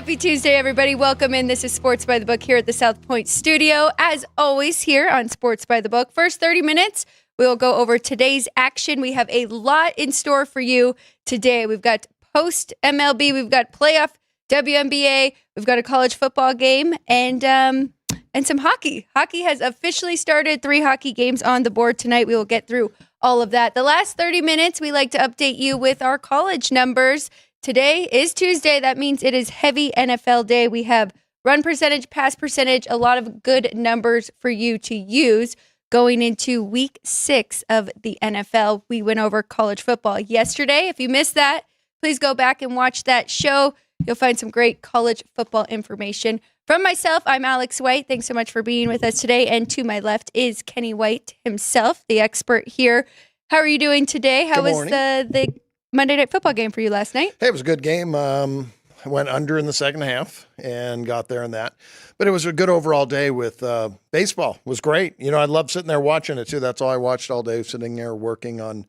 Happy Tuesday, everybody. Welcome in. This is Sports by the Book here at the South Point studio. As always, here on Sports by the Book. First 30 minutes, we'll go over today's action. We have a lot in store for you today. We've got post-MLB. We've got playoff WNBA. We've got a college football game and some hockey. Hockey has officially started. 3 hockey games on the board tonight. We will get through all of that. The last 30 minutes, we like to update you with our college numbers. Today is Tuesday. That means it is heavy NFL day. We have run percentage, pass percentage, a lot of good numbers for you to use going into week 6 of the NFL. We went over college football yesterday. If you missed that, please go back and watch that show. You'll find some great college football information. From myself, I'm Alex White. Thanks so much for being with us today. And to my left is Kenny White himself, the expert here. How are you doing today? How was the Monday Night Football game for you last night? Hey, it was a good game. I went under in the second half and got there in that. But it was a good overall day with baseball. It was great. You know, I love sitting there watching it, too. That's all I watched all day, sitting there working on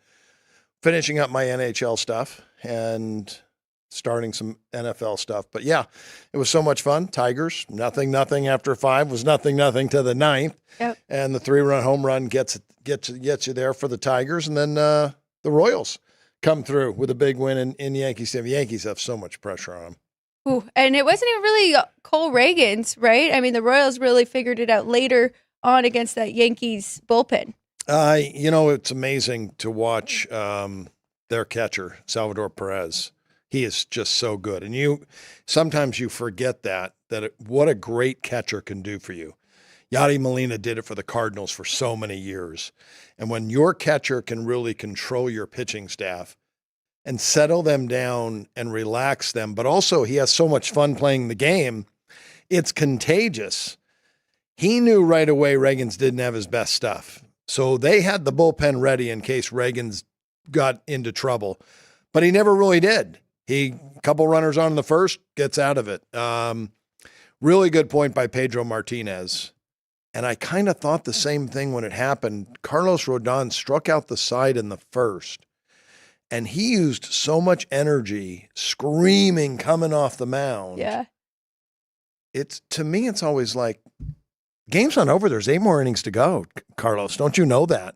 finishing up my NHL stuff and starting some NFL stuff. But, yeah, it was so much fun. Tigers, nothing after 5 was nothing to the 9th. Yep. And the 3-run home run gets you there for the Tigers. And then the Royals come through with a big win in Yankee Stadium. The Yankees have so much pressure on them. Ooh, and it wasn't even really Cole Reagan's, right? I mean, the Royals really figured it out later on against that Yankees bullpen. You know, it's amazing to watch their catcher, Salvador Perez. He is just so good. And sometimes you forget what a great catcher can do for you. Yadi Molina did it for the Cardinals for so many years. And when your catcher can really control your pitching staff and settle them down and relax them, but also he has so much fun playing the game, it's contagious. He knew right away Reagans didn't have his best stuff. So they had the bullpen ready in case Reagans got into trouble. But he never really did. A couple runners on in the first, gets out of it. Really good point by Pedro Martinez. And I kind of thought the same thing when it happened. Carlos Rodon struck out the side in the first, and he used so much energy screaming coming off the mound. Yeah. To me, it's always like, game's not over. There's 8 more innings to go, Carlos. Don't you know that?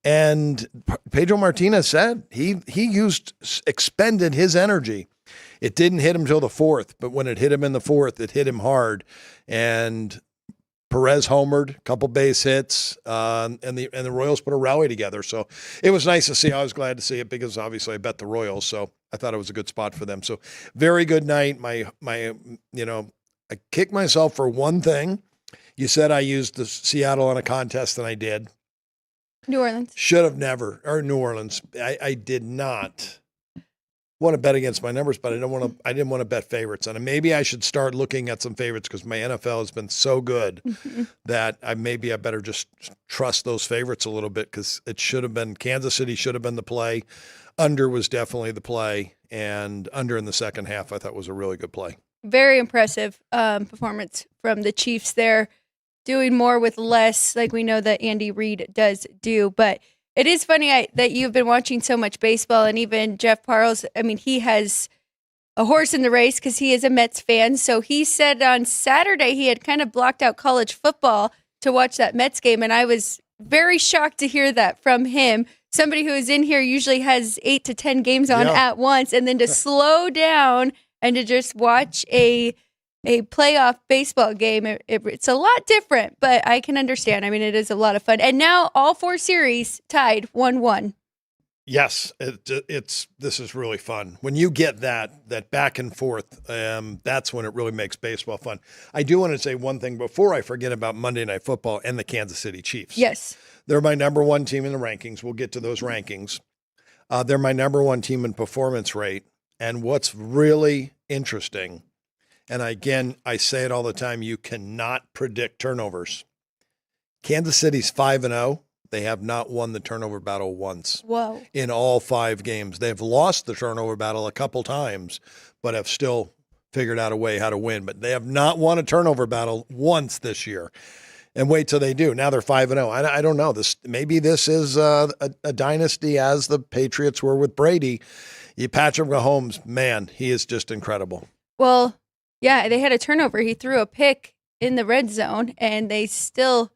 And Pedro Martinez said he expended his energy. It didn't hit him till the 4th, but when it hit him in the 4th, it hit him hard. And Perez homered, a couple base hits, and the Royals put a rally together. So it was nice to see. I was glad to see it because obviously I bet the Royals, so I thought it was a good spot for them. So very good night. I kicked myself for one thing. You said I used the Seattle on a contest, and I did. New Orleans. Should have never, or New Orleans. I did not want to bet against my numbers, but I didn't want to bet favorites. And maybe I should start looking at some favorites because my NFL has been so good that I better just trust those favorites a little bit because it should have been Kansas City should have been the play. Under was definitely the play, and under in the second half I thought was a really good play. Very impressive performance from the Chiefs there, doing more with less, like we know that Andy Reid does do, but it is funny that you've been watching so much baseball, and even Jeff Parles, I mean, he has a horse in the race because he is a Mets fan. So he said on Saturday he had kind of blocked out college football to watch that Mets game, and I was very shocked to hear that from him. Somebody who is in here usually has 8 to 10 games on at once, and then to slow down and to just watch a playoff baseball game, it's a lot different, but I can understand. I mean, it is a lot of fun. And now all 4 series tied 1-1. Yes, this is really fun. When you get that back and forth, that's when it really makes baseball fun. I do want to say one thing before I forget about Monday Night Football and the Kansas City Chiefs. Yes. They're my number 1 team in the rankings. We'll get to those rankings. They're my number 1 team in performance rate. And what's really interesting, and again, I say it all the time, you cannot predict turnovers. Kansas City's 5-0. They have not won the turnover battle once. Whoa. In all 5 games. They've lost the turnover battle a couple times, but have still figured out a way how to win. But they have not won a turnover battle once this year. And wait till they do. Now they're 5-0. I don't know. Maybe this is a dynasty as the Patriots were with Brady. Patrick Mahomes, man, he is just incredible. Well, Yeah, they had a turnover. He threw a pick in the red zone, and they still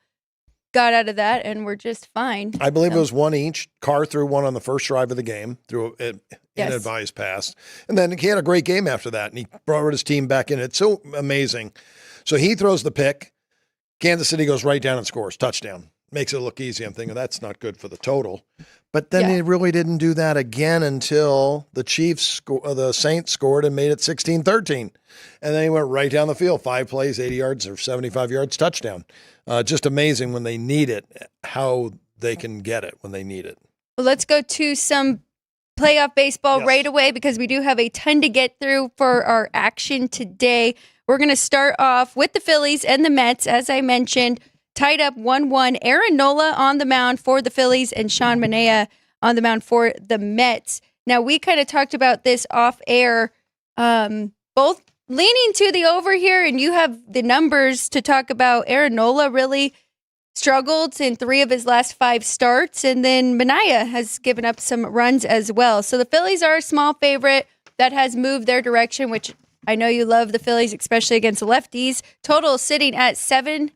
got out of that and were just fine. I believe it was one each. Carr threw one on the first drive of the game, threw an advised pass. And then he had a great game after that, and he brought his team back in. It's so amazing. So he throws the pick. Kansas City goes right down and scores. Touchdown. Makes it look easy. I'm thinking that's not good for the total. But then they really didn't do that again until the the Saints scored and made it 16-13. And then he went right down the field, 5 plays, 80 yards or 75 yards, touchdown. Just amazing when they need it, how they can get it when they need it. Well, let's go to some playoff baseball right away because we do have a ton to get through for our action today. We're going to start off with the Phillies and the Mets, as I mentioned. Tied up 1-1. Aaron Nola on the mound for the Phillies and Sean Manaea on the mound for the Mets. Now, we kind of talked about this off air, both leaning to the over here, and you have the numbers to talk about. Aaron Nola really struggled in 3 of his last 5 starts, and then Manaea has given up some runs as well. So the Phillies are a small favorite that has moved their direction, which I know you love the Phillies, especially against the lefties. Total sitting at 7.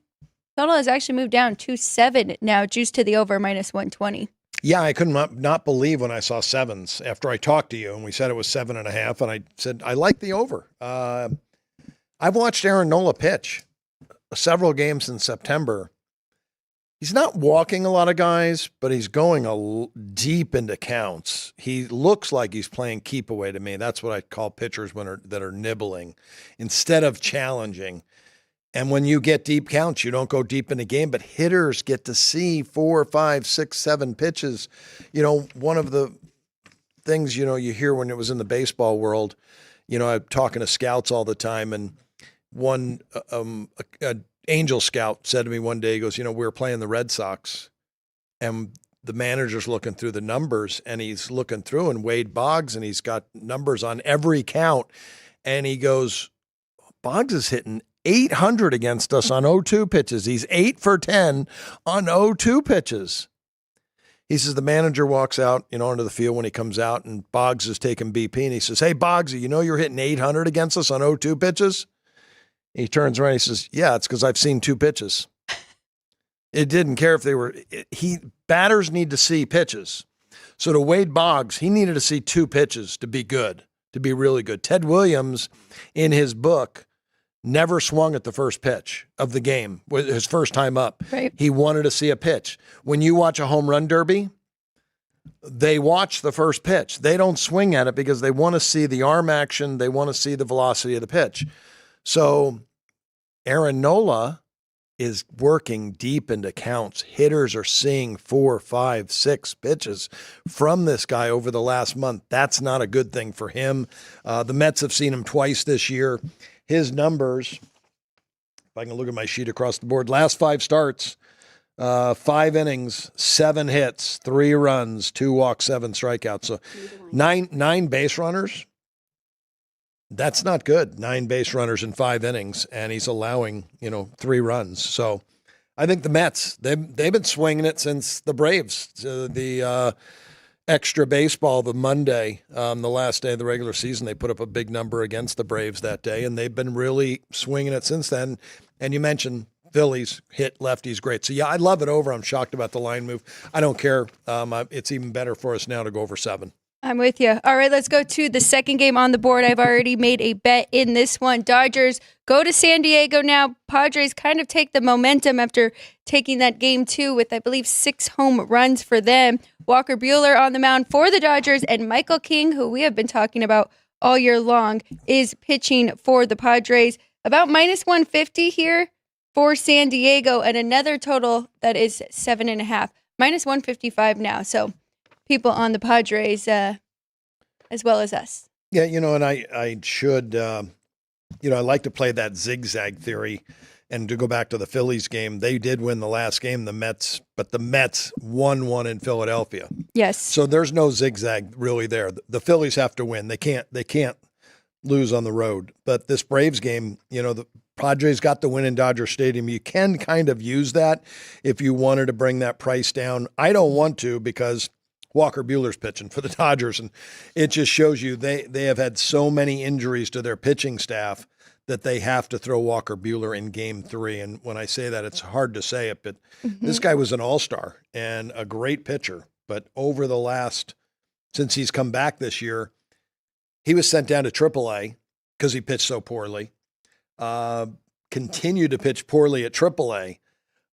Total has actually moved down to 7 now, juiced to the over -120. Yeah, I could not believe when I saw 7s after I talked to you and we said it was 7.5, and I said I like the over. I've watched Aaron Nola pitch several games in September. He's not walking a lot of guys, but he's going deep into counts. He looks like he's playing keep away to me. That's what I call pitchers that are nibbling instead of challenging. And when you get deep counts, you don't go deep in the game, but hitters get to see 4, 5, 6, 7 pitches. You know, one of the things, you hear when it was in the baseball world, I'm talking to scouts all the time, and one Angel scout said to me one day, he goes, we were playing the Red Sox, and the manager's looking through the numbers, and he's looking through, and Wade Boggs, and he's got numbers on every count, and he goes, Boggs is hitting 800 against us on 0-2 pitches. He's 8 for 10 on 0-2 pitches. He says the manager walks out, onto the field when he comes out, and Boggs is taking BP, and he says, "Hey, Boggsy, you're hitting 800 against us on 0-2 pitches?" He turns around, he says, "Yeah, it's because I've seen 2 pitches." It didn't care if they were batters need to see pitches. So to Wade Boggs, he needed to see 2 pitches to be good, to be really good. Ted Williams, in his book, never swung at the first pitch of the game, his first time up. Right. He wanted to see a pitch. When you watch a home run derby, they watch the first pitch. They don't swing at it because they want to see the arm action. They want to see the velocity of the pitch. So Aaron Nola is working deep into counts. Hitters are seeing 4, 5, 6 pitches from this guy over the last month. That's not a good thing for him. The Mets have seen him twice this year. His numbers, if I can look at my sheet across the board, last 5 starts, 5 innings, 7 hits, 3 runs, 2 walks, 7 strikeouts. So 9 base runners. That's not good. 9 base runners in 5 innings, and he's allowing, 3 runs. So I think the Mets, they've been swinging it since the Braves, the extra baseball, the Monday, the last day of the regular season. They put up a big number against the Braves that day, and they've been really swinging it since then. And you mentioned Phillies hit lefties great. So, yeah, I love it over. I'm shocked about the line move. I don't care. It's even better for us now to go over 7. I'm with you. All right, let's go to the second game on the board. I've already made a bet in this one. Dodgers go to San Diego now. Padres kind of take the momentum after taking that game 2 with, I believe, 6 home runs for them. Walker Buehler on the mound for the Dodgers, and Michael King, who we have been talking about all year long, is pitching for the Padres. About -150 here for San Diego, and another total that is 7.5. -155 now. So people on the Padres as well as us. Yeah, and I should, I like to play that zigzag theory. And to go back to the Phillies game, they did win the last game, the Mets won one in Philadelphia. Yes. So there's no zigzag really there. The Phillies have to win. They can't lose on the road. But this Braves game, the Padres got the win in Dodger Stadium. You can kind of use that if you wanted to bring that price down. I don't want to because Walker Buehler's pitching for the Dodgers, and it just shows you they have had so many injuries to their pitching staff that they have to throw Walker Buehler in game 3. And when I say that, it's hard to say it, but this guy was an all-star and a great pitcher. But over the last, since he's come back this year, he was sent down to AAA because he pitched so poorly, continued to pitch poorly at AAA,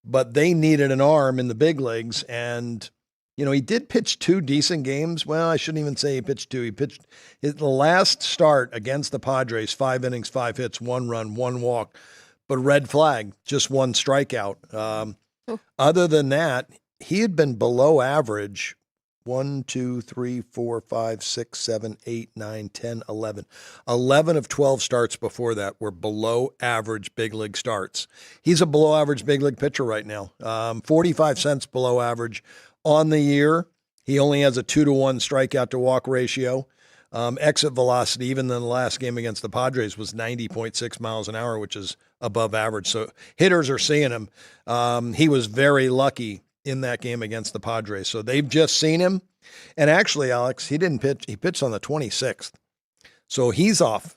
but they needed an arm in the big leagues. And, you know, he did pitch 2 decent games. Well, I shouldn't even say he pitched 2. He pitched the last start against the Padres, 5 innings, 5 hits, 1 run, 1 walk, but red flag, just 1 strikeout. Other than that, he had been below average 1, 2, 3, 4, 5, 6, 7, 8, 9, 10, 11. 11 of 12 starts before that were below average big league starts. He's a below average big league pitcher right now. 45 cents below average on the year. He only has a 2-to-1 strikeout to walk ratio. Exit velocity, even in the last game against the Padres, was 90.6 miles an hour, which is above average. So hitters are seeing him. He was very lucky in that game against the Padres. So they've just seen him. And actually, Alex, he didn't pitch. He pitched on the 26th. So he's off.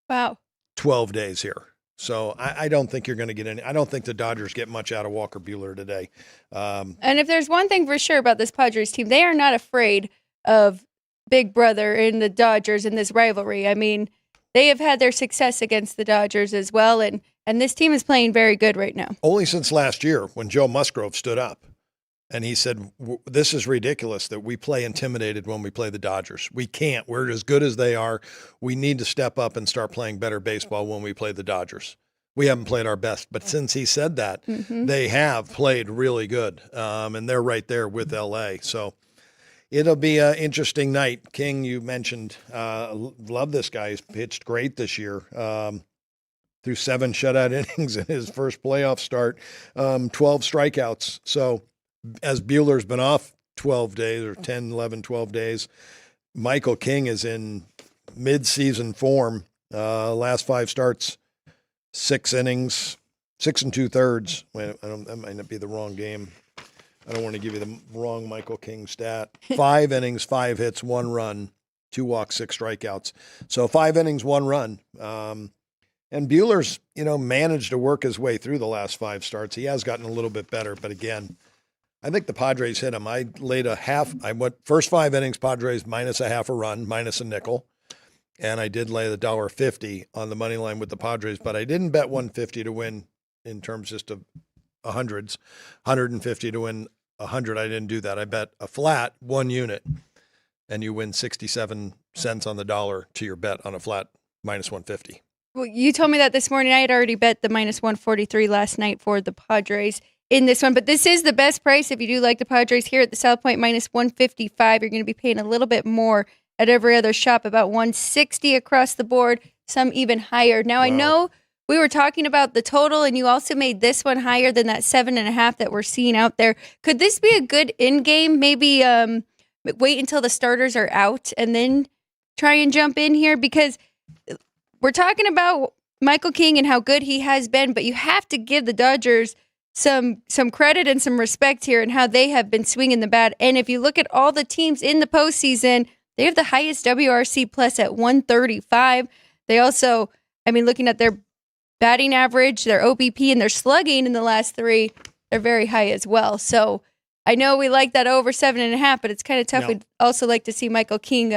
Wow. 12 days here. So I don't think you're going to get any. I don't think the Dodgers get much out of Walker Buehler today. And if there's one thing for sure about this Padres team, they are not afraid of Big Brother in the Dodgers in this rivalry. I mean, they have had their success against the Dodgers as well, and this team is playing very good right now. Only since last year when Joe Musgrove stood up and he said, this is ridiculous that we play intimidated when we play the Dodgers. We can't. We're as good as they are. We need to step up and start playing better baseball when we play the Dodgers. We haven't played our best, but since he said that, they have played really good, and they're right there with L.A., so it'll be an interesting night. King, you mentioned, love this guy. He's pitched great this year. Through 7 shutout innings in his first playoff start, 12 strikeouts. So as Buehler's been off 12 days or 10, 11, 12 days, Michael King is in mid-season form. Last 5 starts, 6 innings, 6 2/3. That might not be the wrong game. I don't want to give you the wrong Michael King stat. 5 innings, 5 hits, 1 run, 2 walks, 6 strikeouts. So 5 innings, 1 run. And Buehler's, managed to work his way through the last 5 starts. He has gotten a little bit better, but again, I think the Padres hit him. I laid I went first 5 innings, Padres minus a half a run, minus a nickel. And I did lay the $1.50 on the money line with the Padres, but I didn't bet 150 to win in terms just of hundreds, 150 to win 100. I didn't do that. I bet a flat 1 unit, and you win 67 cents on the dollar to your bet on a flat minus 150. Well, you told me that this morning. I had already bet the minus 143 last night for the Padres in this one, but this is the best price if you do like the Padres here at the South Point, minus 155. You're going to be paying a little bit more at every other shop, about 160 across the board, some even higher. Now, wow. I know we were talking about the total, and you also made this one higher than that 7.5 that we're seeing out there. Could this be a good in-game? Maybe wait until the starters are out and then try and jump in here, because we're talking about Michael King and how good he has been, but you have to give the Dodgers some credit and some respect here and how they have been swinging the bat. And if you look at all the teams in the postseason, they have the highest WRC plus at 135. They also, looking at their batting average, their OBP, and their slugging in the last 3, they're very high as well. So I know we like that over 7.5, but it's kind of tough. No. We'd also like to see Michael King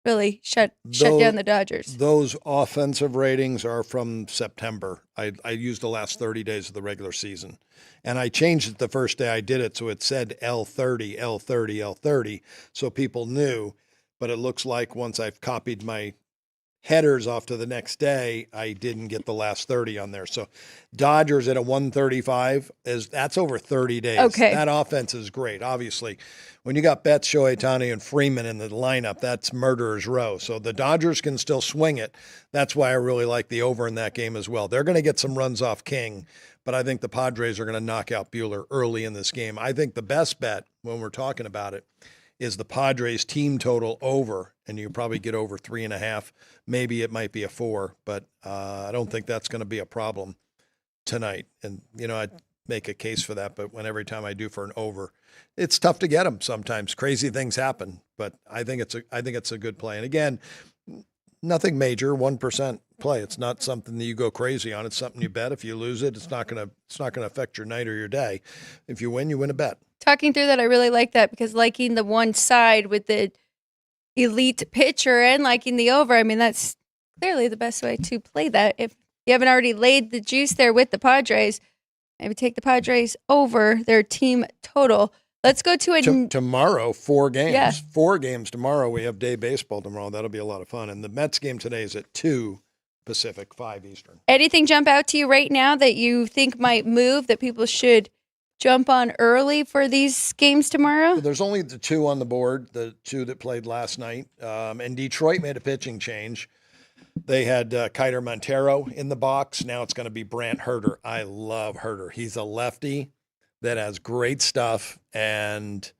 really shut down the Dodgers. Those offensive ratings are from September. I used the last 30 days of the regular season. And I changed it the first day I did it, so it said L30, L30, L30, so people knew. But it looks like once I've copied my headers off to the next day, I didn't get the last 30 on there. So Dodgers at a 135, that's over 30 days. Okay. That offense is great. Obviously, when you got Betts, Shohei Ohtani, and Freeman in the lineup, that's murderer's row. So the Dodgers can still swing it. That's why I really like the over in that game as well. They're going to get some runs off King, but I think the Padres are going to knock out Buehler early in this game. I think the best bet when we're talking about it is the Padres team total over, and you probably get over 3.5. Maybe it might be a 4, but I don't think that's going to be a problem tonight. And, I'd make a case for that, but every time I do for an over, it's tough to get them sometimes. Crazy things happen, but I think it's a good play. And again, nothing major, 1% play. It's not something that you go crazy on. It's something you bet. If you lose it, it's not gonna affect your night or your day. If you win a bet. Talking through that, I really like that because liking the one side with the elite pitcher and liking the over, I mean, that's clearly the best way to play that. If you haven't already laid the juice there with the Padres, maybe take the Padres over their team total. Let's go to tomorrow, 4 games. Yeah. 4 games tomorrow. We have day baseball tomorrow. That'll be a lot of fun. And the Mets game today is at 2 Pacific, 5 Eastern. Anything jump out to you right now that you think might move that people should jump on early for these games tomorrow? Well, there's only the 2 on the board, the 2 that played last night. And Detroit made a pitching change. They had Kiter Montero in the box. Now it's going to be Brant Herter. I love Herter. He's a lefty that has great stuff, and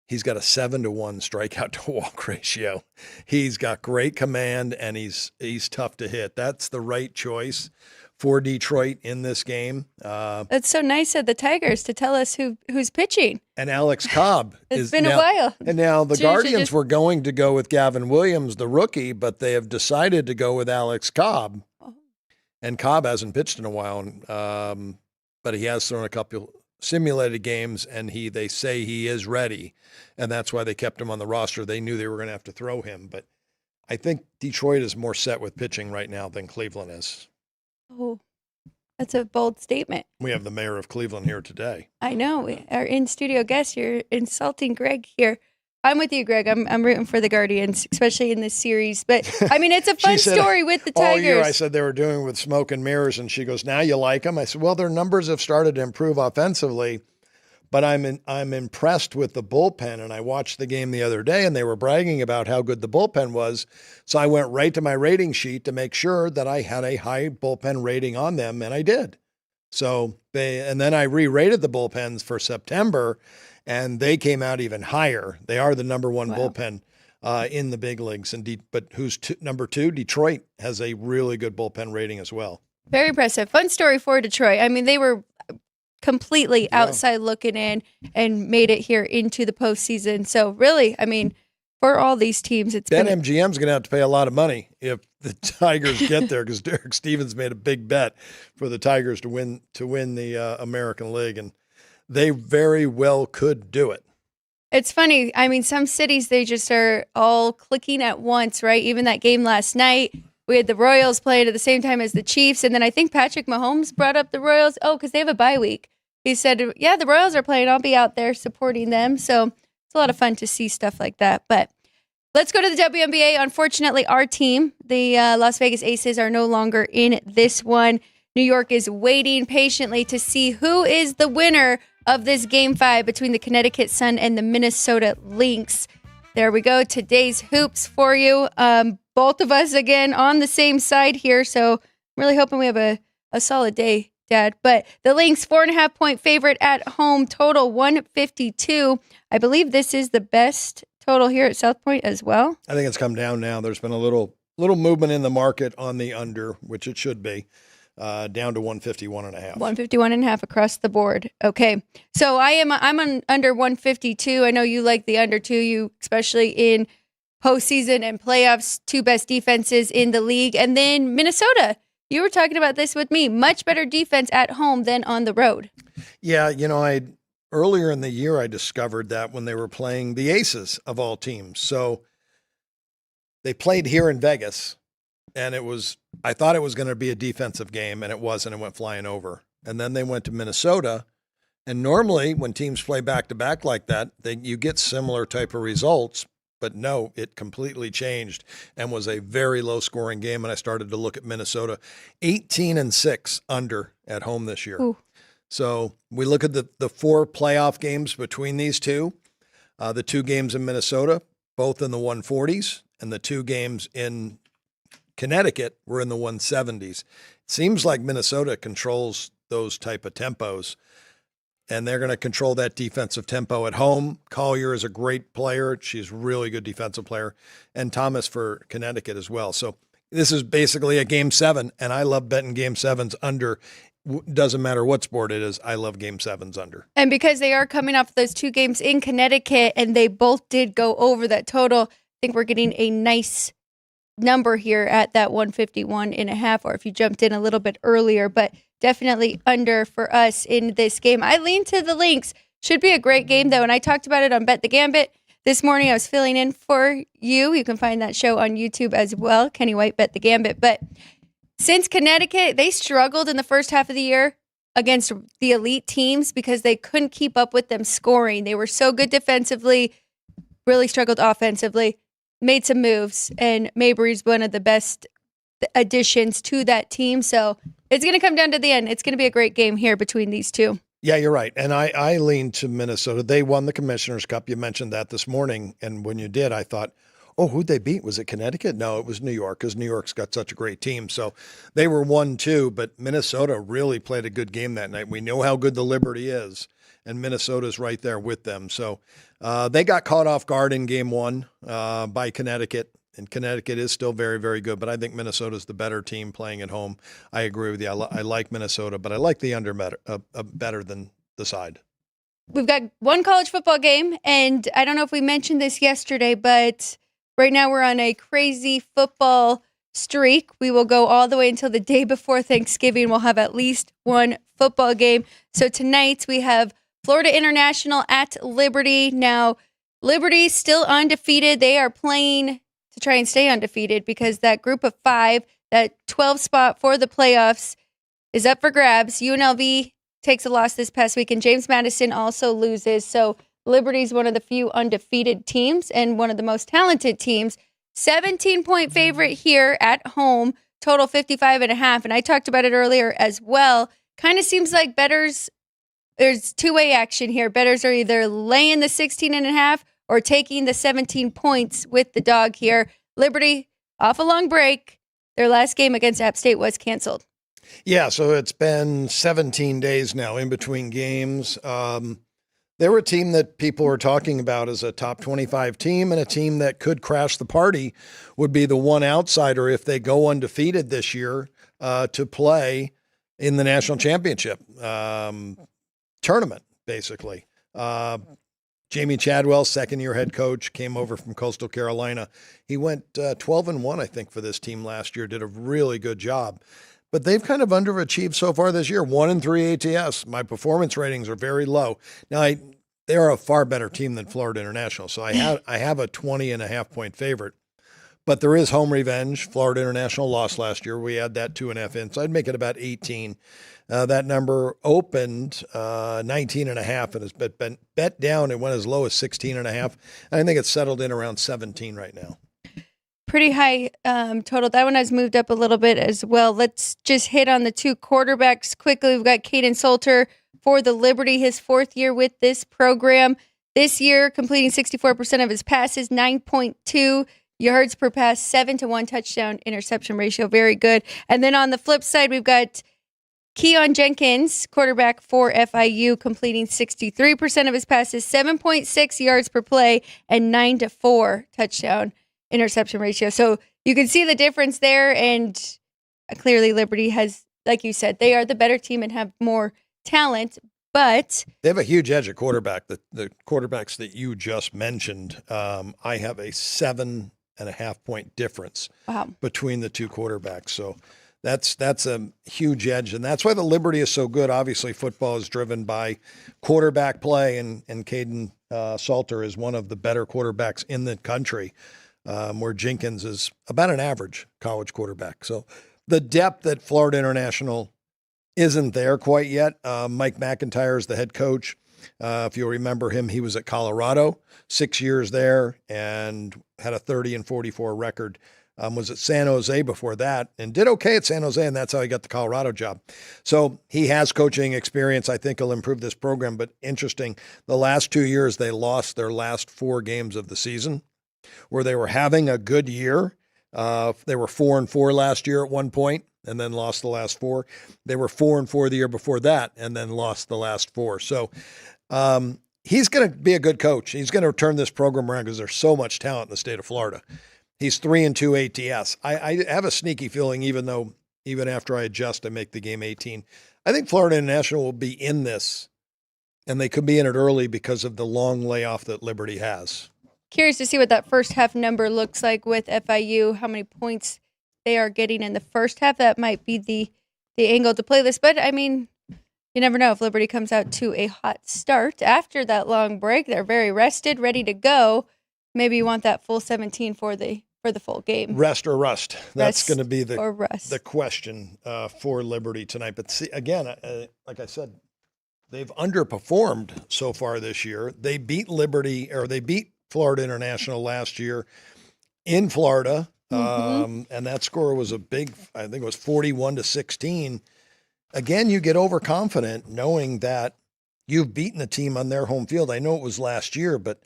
he's got a 7-to-1 strikeout to walk ratio. He's got great command, and he's tough to hit. That's the right choice for Detroit in this game. That's so nice of the Tigers to tell us who's pitching. And Alex Cobb. It's been a while. And now the Guardians were going to go with Gavin Williams, the rookie, but they have decided to go with Alex Cobb. Oh. And Cobb hasn't pitched in a while, but he has thrown a couple simulated games, and they say he is ready, and that's why they kept him on the roster. They knew they were going to have to throw him, but I think Detroit is more set with pitching right now than Cleveland is. Oh, that's a bold statement. We have the mayor of Cleveland here today. I know. Our in-studio guest. You're insulting Greg here. I'm with you, Greg. I'm rooting for the Guardians, especially in this series. But, I mean, it's a fun story with the Tigers. All year I said they were doing with smoke and mirrors, and she goes, now you like them? I said, well, their numbers have started to improve offensively, but I'm impressed with the bullpen. And I watched the game the other day, and they were bragging about how good the bullpen was. So I went right to my rating sheet to make sure that I had a high bullpen rating on them, and I did. So and then I re-rated the bullpens for September, and they came out even higher. They are the number 1 bullpen in the big leagues. But who's number 2? Detroit has a really good bullpen rating as well. Very impressive. Fun story for Detroit. I mean, they were completely outside looking in and made it here into the postseason. So really, I mean, for all these teams, it's MGM's going to have to pay a lot of money if the Tigers get there, because Derek Stevens made a big bet for the Tigers to win the American League, and they very well could do it. It's funny. I mean, some cities, they just are all clicking at once, right? Even that game last night, we had the Royals playing at the same time as the Chiefs. And then I think Patrick Mahomes brought up the Royals. Oh, because they have a bye week. He said, yeah, the Royals are playing. I'll be out there supporting them. So it's a lot of fun to see stuff like that. But let's go to the WNBA. Unfortunately, our team, the Las Vegas Aces, are no longer in this one. New York is waiting patiently to see who is the winner of this Game 5 between the Connecticut Sun and the Minnesota Lynx. There we go. Today's hoops for you. Both of us, again, on the same side here. So I'm really hoping we have a solid day, Dad. But the Lynx, 4.5-point favorite at home, total 152. I believe this is the best total here at South Point as well. I think it's come down now. There's been a little movement in the market on the under, which it should be. Down to 151.5. 151.5 across the board. Okay. So I'm on under 152. I know you like the under too, you especially in postseason and playoffs, 2 best defenses in the league. And then Minnesota, you were talking about this with me, much better defense at home than on the road. Yeah, earlier in the year I discovered that when they were playing the Aces of all teams. So they played here in Vegas. And I thought it was going to be a defensive game, and it wasn't. It went flying over. And then they went to Minnesota. And normally when teams play back-to-back like that, you get similar type of results. But no, it completely changed and was a very low-scoring game. And I started to look at Minnesota, 18-6 under at home this year. Ooh. So we look at the 4 playoff games between these two. The 2 games in Minnesota, both in the 140s, and the 2 games in Connecticut were in the 170s. It seems like Minnesota controls those type of tempos, and they're going to control that defensive tempo at home. Collier is a great player. She's a really good defensive player, and Thomas for Connecticut as well. So this is basically a Game 7, and I love betting Game 7s under. Doesn't matter what sport it is. I love Game 7s under. And because they are coming off those 2 games in Connecticut, and they both did go over that total, I think we're getting a nice number here at that 151.5, or if you jumped in a little bit earlier, but definitely under for us in this game. I lean to the Lynx. Should be a great game, though, and I talked about it on Bet the Gambit this morning. I was filling in for you. You can find that show on YouTube as well, Kenny White, Bet the Gambit. But since Connecticut, they struggled in the first half of the year against the elite teams because they couldn't keep up with them scoring. They were so good defensively, really struggled offensively, made some moves, and Mabry's one of the best additions to that team. So it's going to come down to the end. It's going to be a great game here between these two. Yeah, you're right. And I lean to Minnesota. They won the Commissioner's Cup. You mentioned that this morning. And when you did, I thought, oh, who'd they beat? Was it Connecticut? No, it was New York, because New York's got such a great team. So they were 1-2, but Minnesota really played a good game that night. We know how good the Liberty is, and Minnesota's right there with them. So they got caught off guard in game one by Connecticut, and Connecticut is still very, very good, but I think Minnesota's the better team playing at home. I agree with you. I like Minnesota, but I like the under better than the side. We've got one college football game, and I don't know if we mentioned this yesterday, but right now we're on a crazy football streak. We will go all the way until the day before Thanksgiving. We'll have at least one football game. So tonight we have Florida International at Liberty. Now, Liberty's still undefeated. They are playing to try and stay undefeated because that group of 5, that 12 spot for the playoffs, is up for grabs. UNLV takes a loss this past week, and James Madison also loses. So Liberty's one of the few undefeated teams and one of the most talented teams. 17-point favorite here at home, total 55.5. And I talked about it earlier as well. Kind of seems like bettors, there's two-way action here. Bettors are either laying the 16.5 or taking the 17 points with the dog here. Liberty off a long break. Their last game against App State was canceled. Yeah, so it's been 17 days now in between games. They were a team that people were talking about as a top 25 team, and a team that could crash the party would be the one outsider if they go undefeated this year to play in the national championship tournament, basically. Jamie Chadwell, second-year head coach, came over from Coastal Carolina. He went 12-1, I think, for this team last year, did a really good job. But they've kind of underachieved so far this year. 1-3 ATS. My performance ratings are very low. Now, they're a far better team than Florida International, so I have a 20.5-point favorite. But there is home revenge. Florida International lost last year. We had that 2.5 in, so I'd make it about 18. That number opened 19.5 and has been bet down. It went as low as 16.5. And I think it's settled in around 17 right now. Pretty high total. That one has moved up a little bit as well. Let's just hit on the two quarterbacks quickly. We've got Caden Salter for the Liberty, his 4th year with this program. This year, completing 64% of his passes, 9.2 yards per pass, 7-1 touchdown interception ratio. Very good. And then on the flip side, we've got Keon Jenkins, quarterback for FIU, completing 63% of his passes, 7.6 yards per play, and 9-4 touchdown interception ratio. So you can see the difference there, and clearly Liberty has, like you said, they are the better team and have more talent, but they have a huge edge at quarterback. The quarterbacks that you just mentioned, I have a 7.5-point difference between the two quarterbacks. So that's a huge edge, and that's why the Liberty is so good. Obviously, football is driven by quarterback play, and Caden Salter is one of the better quarterbacks in the country. Where Jenkins is about an average college quarterback. So the depth at Florida International isn't there quite yet. Mike McIntyre is the head coach. If you'll remember him, he was at Colorado, 6 years there, and had a 30-44 record. Was at San Jose before that and did okay at San Jose, and that's how he got the Colorado job. So he has coaching experience. I think he'll improve this program, but interesting, the last 2 years they lost their last 4 games of the season, where they were having a good year. They were 4-4 last year at one point and then lost the last 4. They were 4-4 the year before that and then lost the last 4. So he's going to be a good coach. He's going to turn this program around because there's so much talent in the state of Florida. He's 3-2 ATS. I have a sneaky feeling, even after I adjust, I make the game 18. I think Florida International will be in this, and they could be in it early because of the long layoff that Liberty has. curious to see what that first half number looks like with FIU, how many points they are getting in the first half. That might be the angle to play this. But, I mean, you never know if Liberty comes out to a hot start after that long break. They're very rested, ready to go. Maybe you want that full 17 for the full game. Rest or rust. That's going to be the question for Liberty tonight. But see, again, like I said, they've underperformed so far this year. They beat they beat Florida International last year in Florida. And that score was I think it was 41-16. Again, you get overconfident knowing that you've beaten a team on their home field. I know it was last year, but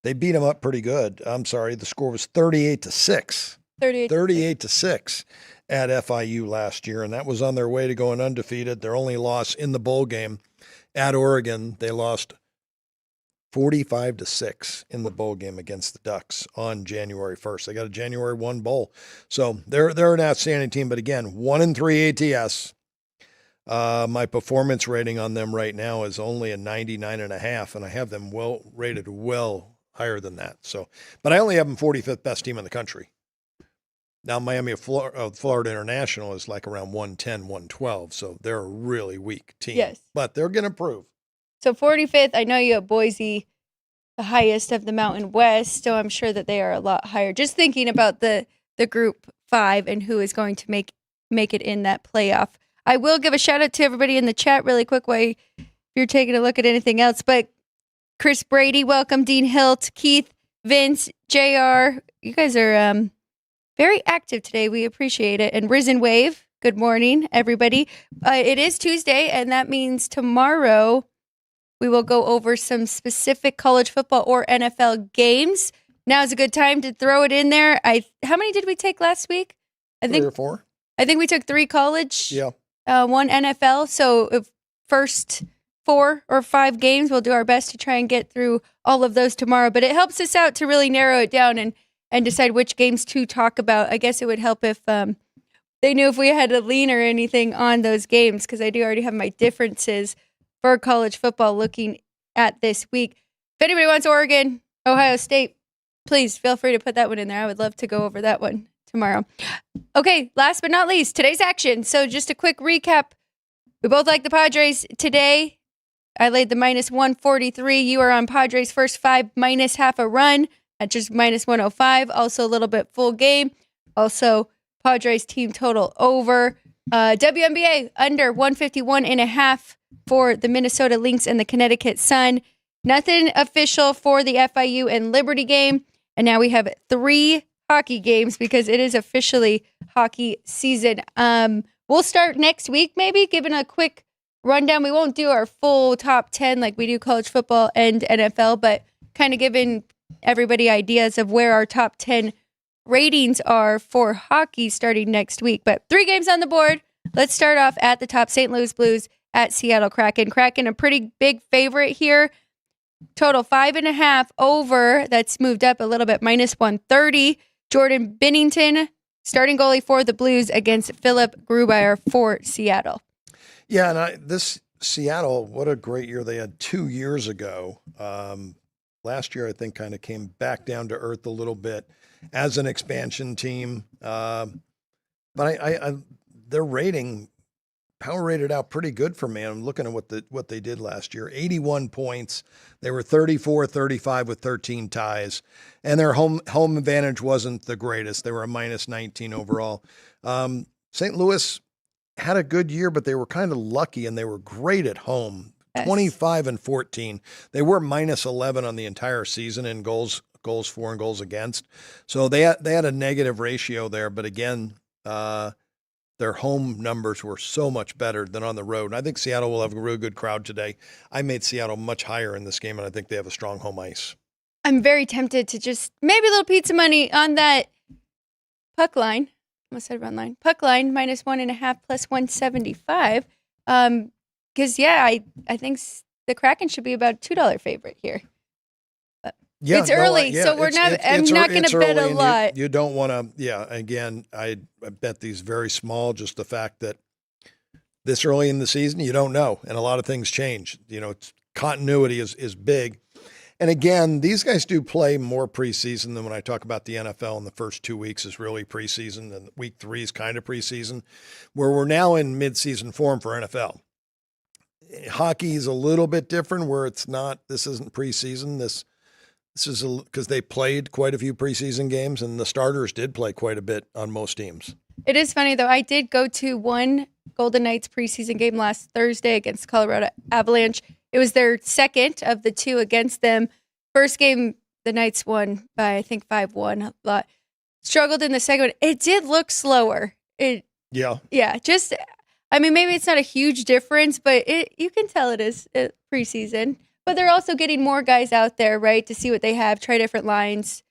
they beat them up pretty good. I'm sorry, the score was 38-6. 38-6 at FIU last year, and that was on their way to going undefeated. Their only loss in the bowl game at Oregon, they lost 45-6 in the bowl game against the Ducks on January 1st. They got a January 1 bowl. So they're an outstanding team, but again, 1-3 ATS. My performance rating on them right now is only a 99.5, and I have them rated well higher than that. So, but I only have them 45th best team in the country. Now, Miami of Florida International is like around 110, 112, so they're a really weak team. Yes. But they're going to prove. So 45th, I know you have Boise, the highest of the Mountain West, so I'm sure that they are a lot higher. Just thinking about the Group 5 and who is going to make it in that playoff. I will give a shout-out to everybody in the chat really quick while you're taking a look at anything else. But Chris Brady, welcome. Dean Hilt, Keith, Vince, JR. You guys are very active today. We appreciate it. And Risen Wave, good morning, everybody. It is Tuesday, and that means tomorrow we will go over some specific college football or NFL games. Now is a good time to throw it in there. How many did we take last week? I think 3 or 4. I think we took 3 college. Yeah. 1 NFL. So if first 4 or 5 games, we'll do our best to try and get through all of those tomorrow. But it helps us out to really narrow it down and decide which games to talk about. I guess it would help if they knew if we had to lean or anything on those games, because I do already have my differences for college football looking at this week. If anybody wants Oregon, Ohio State, please feel free to put that one in there. I would love to go over that one tomorrow. Okay, last but not least, today's action. So just a quick recap. We both like the Padres today. I laid the -143. You are on Padres first 5 minus half a run at just -105. Also a little bit full game. Also Padres team total over. WNBA under 151.5 for the Minnesota Lynx and the Connecticut Sun. Nothing official for the FIU and Liberty game. And now we have 3 hockey games because it is officially hockey season. We'll start next week, maybe giving a quick rundown. We won't do our full top 10 like we do college football and NFL, but kind of giving everybody ideas of where our top 10 ratings are for hockey starting next week. But 3 games on the board. Let's start off at the top. St. Louis Blues at Seattle Kraken. Kraken, a pretty big favorite here. Total 5.5 over. That's moved up a little bit, -130. Jordan Binnington, starting goalie for the Blues against Philip Grubauer for Seattle. Yeah, and this Seattle, what a great year they had 2 years ago. Last year, I think, kind of came back down to earth a little bit as an expansion team. But their rating, power rated out pretty good for me. I'm looking at what they did last year. 81 points. They were 34-35 with 13 ties. And their home advantage wasn't the greatest. They were a -19 overall. St. Louis had a good year, but they were kind of lucky, and they were great at home. Yes. 25-14. They were -11 on the entire season in goals for and goals against. So they had a negative ratio there. But again, their home numbers were so much better than on the road. And I think Seattle will have a real good crowd today. I made Seattle much higher in this game, and I think they have a strong home ice. I'm very tempted to just maybe a little pizza money on that puck line. I almost said run line. Puck line, -1.5 plus 175. Because, yeah, I think the Kraken should be about a $2 favorite here. But yeah, it's early, so I'm not going to bet a lot. You don't want to, again, I bet these very small, just the fact that this early in the season, you don't know, and a lot of things change. Continuity is big. And again, these guys do play more preseason than when I talk about the NFL. In the first 2 weeks is really preseason, and week 3 is kind of preseason, where we're now in midseason form for NFL. Hockey is a little bit different, where it's not. This isn't preseason. This is because they played quite a few preseason games, and the starters did play quite a bit on most teams. It is funny, though. I did go to one Golden Knights preseason game last Thursday against Colorado Avalanche. It was their second of the 2 against them. First game, the Knights won by, I think, 5-1. A lot. Struggled in the second one. It did look slower. Yeah. Just, I mean, maybe it's not a huge difference, but you can tell it is preseason. But they're also getting more guys out there, right, to see what they have, try different lines.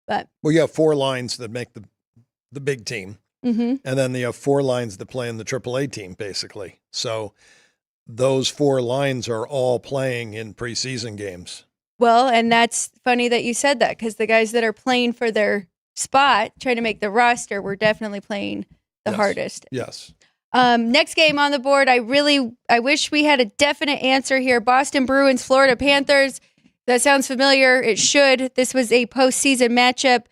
But you have 4 lines that make the big team, and then you have 4 lines that play in the AAA team, basically. So those 4 lines are all playing in preseason games. Well, and that's funny that you said that, because the guys that are playing for their spot, trying to make the roster, were definitely playing the hardest. Yes. Next game on the board, I wish we had a definite answer here. Boston Bruins, Florida Panthers. That sounds familiar. It should. This was a postseason matchup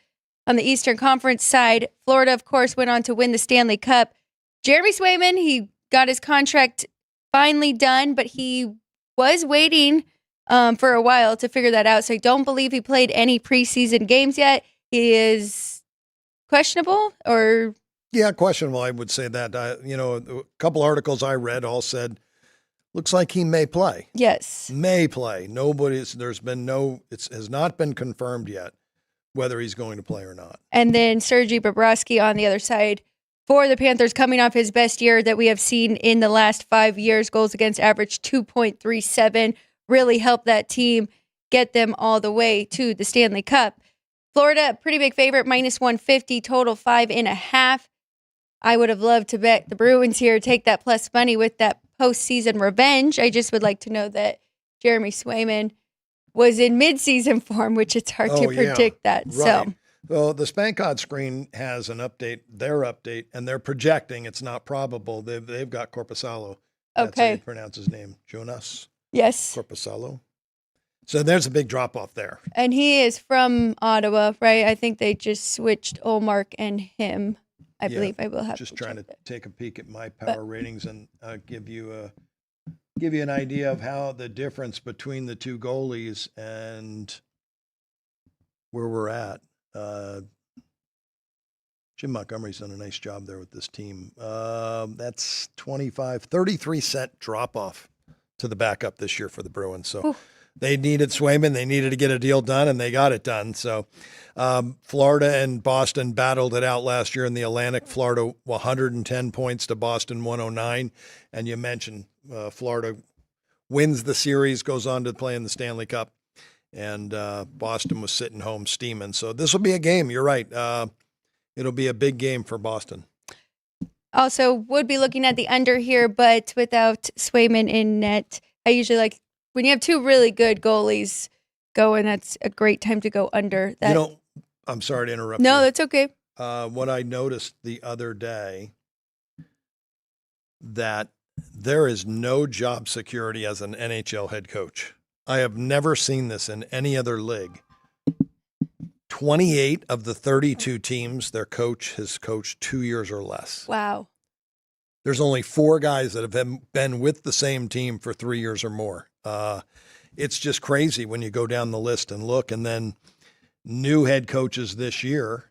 on the Eastern Conference side. Florida, of course, went on to win the Stanley Cup. Jeremy Swayman, he got his contract finally done, but he was waiting for a while to figure that out. So I don't believe he played any preseason games yet. He is questionable, or... Yeah, questionable. I would say that. A couple articles I read all said, looks like he may play. Yes. May play. It has not been confirmed yet whether he's going to play or not. And then Sergei Bobrovsky on the other side for the Panthers, coming off his best year that we have seen in the last 5 years. Goals against average 2.37. Really helped that team get them all the way to the Stanley Cup. Florida, pretty big favorite, -150, total 5.5. I would have loved to bet the Bruins here, take that plus money with that postseason revenge. I just would like to know that Jeremy Swayman was in midseason form, which it's hard to predict that. Right. So the SpanCod screen has an update, their update, and they're projecting. It's not probable. They've got Korpisalo. That's how you pronounce his name. Jonas? Yes. Korpisalo. So there's a big drop-off there. And he is from Ottawa, right? I think they just switched Olmark and him. I believe I will have just trying to take a peek at my power ratings and give you an idea of how the difference between the 2 goalies and where we're at. Jim Montgomery's done a nice job there with this team. That's 33-cent drop off to the backup this year for the Bruins. So they needed Swayman. They needed to get a deal done, and they got it done. So Florida and Boston battled it out last year in the Atlantic. Florida 110 points to Boston 109. And you mentioned Florida wins the series, goes on to play in the Stanley Cup. And Boston was sitting home steaming. So this will be a game. You're right. It'll be a big game for Boston. Also, would be looking at the under here, but without Swayman in net. I usually like, when you have 2 really good goalies going, that's a great time to go under. That. I'm sorry to interrupt you. No, that's okay. What I noticed the other day, that there is no job security as an NHL head coach. I have never seen this in any other league. 28 of the 32 teams, their coach has coached 2 years or less. Wow. There's only 4 guys that have been with the same team for 3 years or more. It's just crazy when you go down the list and look. And then new head coaches this year,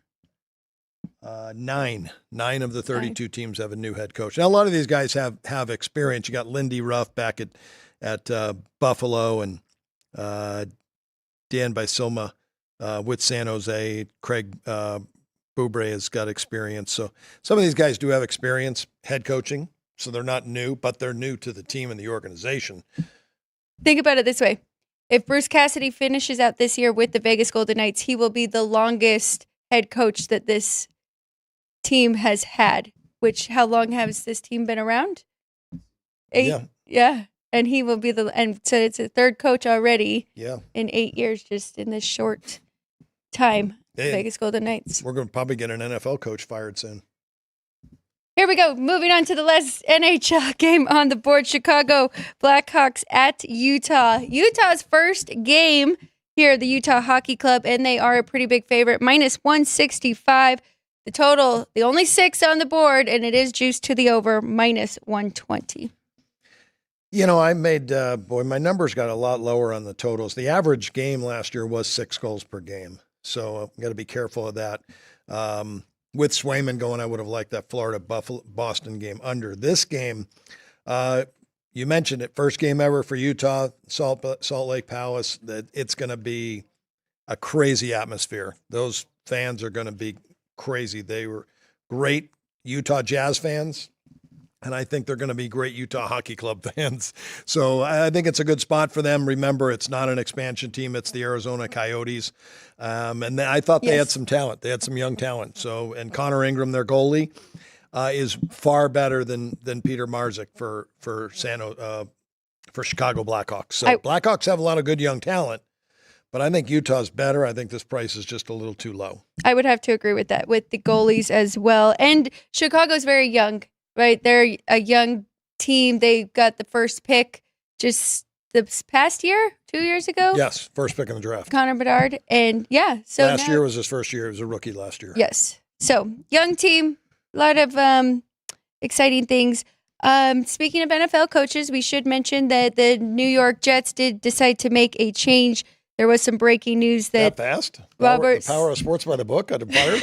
9 of the 32 teams have a new head coach. Now, a lot of these guys have experience. You got Lindy Ruff back at Buffalo, and Dan Bisilma with San Jose. Craig Boubre has got experience. So some of these guys do have experience head coaching, so they're not new, but they're new to the team and the organization. Think about it this way. If Bruce Cassidy finishes out this year with the Vegas Golden Knights, he will be the longest head coach that this team has had. Which, how long has this team been around? 8? Yeah. And he will be and so it's a 3rd coach already. Yeah. In 8 years, just in this short time. Vegas Golden Knights. We're going to probably get an NFL coach fired soon. Here we go. Moving on to the last NHL game on the board. Chicago Blackhawks at Utah. Utah's first game here, the Utah Hockey Club, and they are a pretty big favorite, minus 165. The total, the only 6 on the board, and it is juiced to the over, minus 120. I made, my numbers got a lot lower on the totals. The average game last year was 6 goals per game. So I've got to be careful of that. With Swayman going, I would have liked that Florida-Boston game under. This game, you mentioned it, first game ever for Utah, Salt Lake Palace, that it's going to be a crazy atmosphere. Those fans are going to be crazy. They were great Utah Jazz fans, and I think they're going to be great Utah Hockey Club fans. So I think it's a good spot for them. Remember, it's not an expansion team. It's the Arizona Coyotes. And I thought they had some talent. They had some young talent. So, and Connor Ingram, their goalie, is far better than Peter Marzik for Chicago Blackhawks. So Blackhawks have a lot of good young talent, but I think Utah's better. I think this price is just a little too low. I would have to agree with that, with the goalies as well. And Chicago's very young, right? They're a young team. They got the first pick just this past year, 2 years ago. Yes, first pick in the draft. Connor Bedard. And so last year was his first year. He was a rookie last year. Yes. So young team, a lot of exciting things. Speaking of NFL coaches, we should mention that the New York Jets did decide to make a change. There was some breaking news that fast? The power of sports by the book got him fired.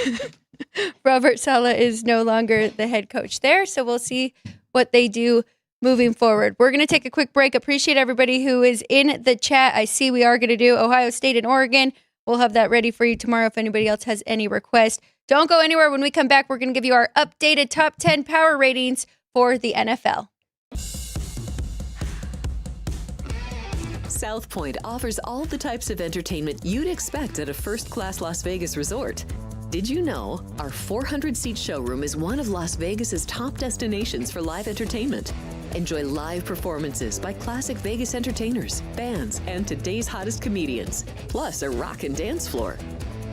Robert Saleh is no longer the head coach there, so we'll see what they do moving forward. We're going to take a quick break. Appreciate everybody who is in the chat. I see we are going to do Ohio State and Oregon. We'll have that ready for you tomorrow if anybody else has any requests. Don't go anywhere. When we come back, we're going to give you our updated top 10 power ratings for the NFL. South Point offers all the types of entertainment you'd expect at a first-class Las Vegas resort. Did you know our 400-seat showroom is one of Las Vegas's top destinations for live entertainment? Enjoy live performances by classic Vegas entertainers, bands, and today's hottest comedians, plus a rock and dance floor.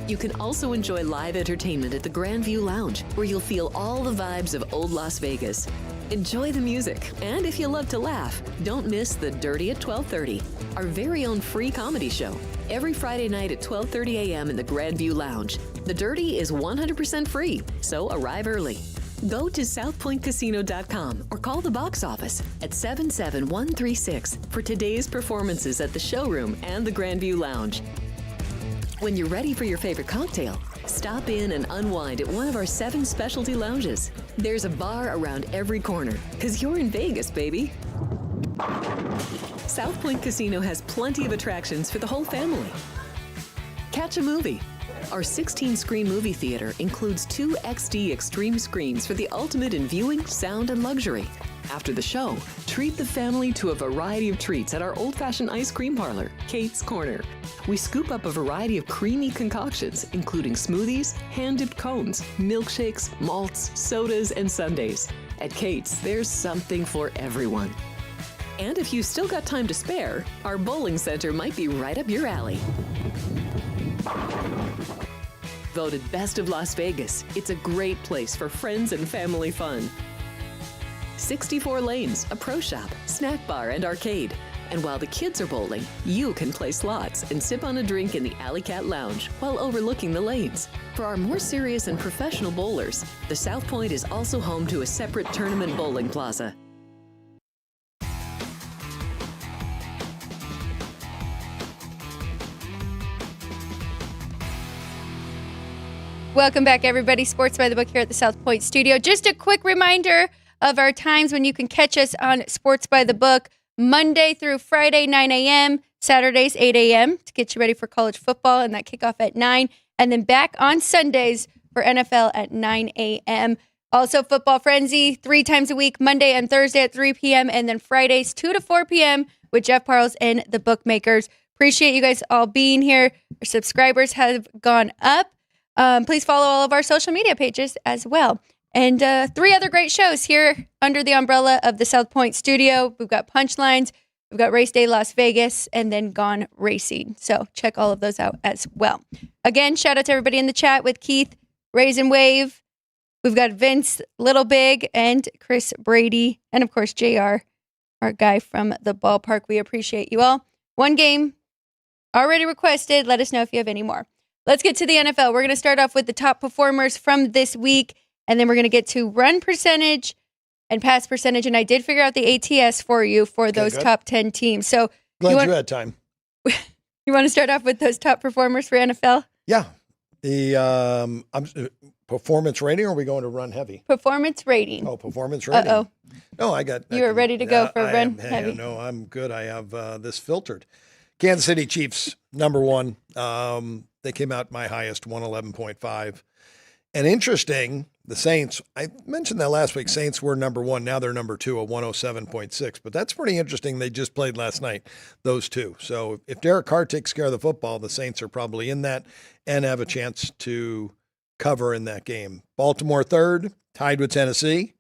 You can also enjoy live entertainment at the Grand View Lounge, where you'll feel all the vibes of old Las Vegas. Enjoy the music, and if you love to laugh, don't miss The Dirty at 12:30, our very own free comedy show, every Friday night at 12:30 a.m. in the Grand View Lounge. The Dirty is 100% free, so arrive early. Go to southpointcasino.com or call the box office at 77136 for today's performances at the showroom and the Grand View Lounge. When you're ready for your favorite cocktail, stop in and unwind at one of our 7 specialty lounges. There's a bar around every corner, because you're in Vegas, baby. South Point Casino has plenty of attractions for the whole family. Catch a movie. Our 16-screen movie theater includes 2 XD Extreme screens for the ultimate in viewing, sound, and luxury. After the show, treat the family to a variety of treats at our old-fashioned ice cream parlor, Kate's Corner. We scoop up a variety of creamy concoctions, including smoothies, hand-dipped cones, milkshakes, malts, sodas, and sundaes. At Kate's, there's something for everyone. And if you've still got time to spare, our bowling center might be right up your alley. Voted Best of Las Vegas, it's a great place for friends and family fun. 64 lanes, a pro shop, snack bar, and arcade. And while the kids are bowling, you can play slots and sip on a drink in the Alley Cat Lounge while overlooking the lanes. For our more serious and professional bowlers, the South Point is also home to a separate tournament bowling plaza. Welcome back, everybody. Sports by the Book here at the South Point Studio. Just a quick reminder of our times when you can catch us on Sports by the Book, Monday through Friday, 9 a.m., Saturdays, 8 a.m., to get you ready for college football and that kickoff at 9, and then back on Sundays for NFL at 9 a.m. Also, Football Frenzy 3 times a week, Monday and Thursday at 3 p.m., and then Fridays 2 to 4 p.m. with Jeff Parles and the Bookmakers. Appreciate you guys all being here. Our subscribers have gone up. Please follow all of our social media pages as well. And 3 other great shows here under the umbrella of the South Point Studio. We've got Punchlines, we've got Race Day Las Vegas, and then Gone Racing. So check all of those out as well. Again, shout out to everybody in the chat with Keith, Raise and Wave. We've got Vince, Little Big, and Chris Brady. And of course, JR, our guy from the ballpark. We appreciate you all. One game already requested. Let us know if you have any more. Let's get to the NFL. We're going to start off with the top performers from this week, and then we're going to get to run percentage and pass percentage. And I did figure out the ATS for you for those top 10 teams. So Glad you had time. You want to start off with those top performers for NFL? Yeah. The performance rating, or are we going to run heavy? Performance rating. Oh, performance rating. Uh-oh. No, I got... You were ready to go for run heavy. No, I'm good. I have this filtered. Kansas City Chiefs, number one. They came out my highest, 111.5. And interesting, the Saints, I mentioned that last week, Saints were number one. Now they're number two at 107.6. But that's pretty interesting. They just played last night, those two. So if Derek Carr takes care of the football, the Saints are probably in that and have a chance to cover in that game. Baltimore third, tied with Tennessee,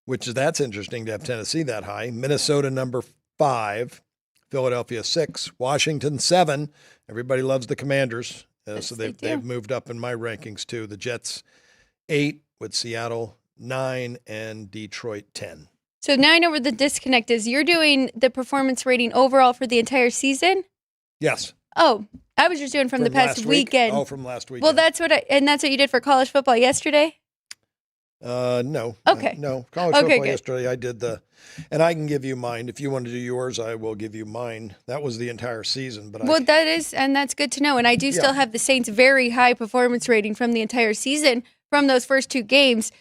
that's interesting to have Tennessee that high. Minnesota number 5, Philadelphia 6, Washington 7. Everybody loves the Commanders. So they've moved up in my rankings too. The Jets 8 with Seattle 9 and Detroit 10. So now I know where the disconnect is. You're doing the performance rating overall for the entire season? Yes. Oh, I was just doing from the past weekend. Oh, from last weekend. Well, that's what you did for college football yesterday? No. Okay. No. College football yesterday, I did and I can give you mine. If you want to do yours, I will give you mine. That was the entire season. But that's good to know. And I do still have the Saints' very high performance rating from the entire season from those first 2 games,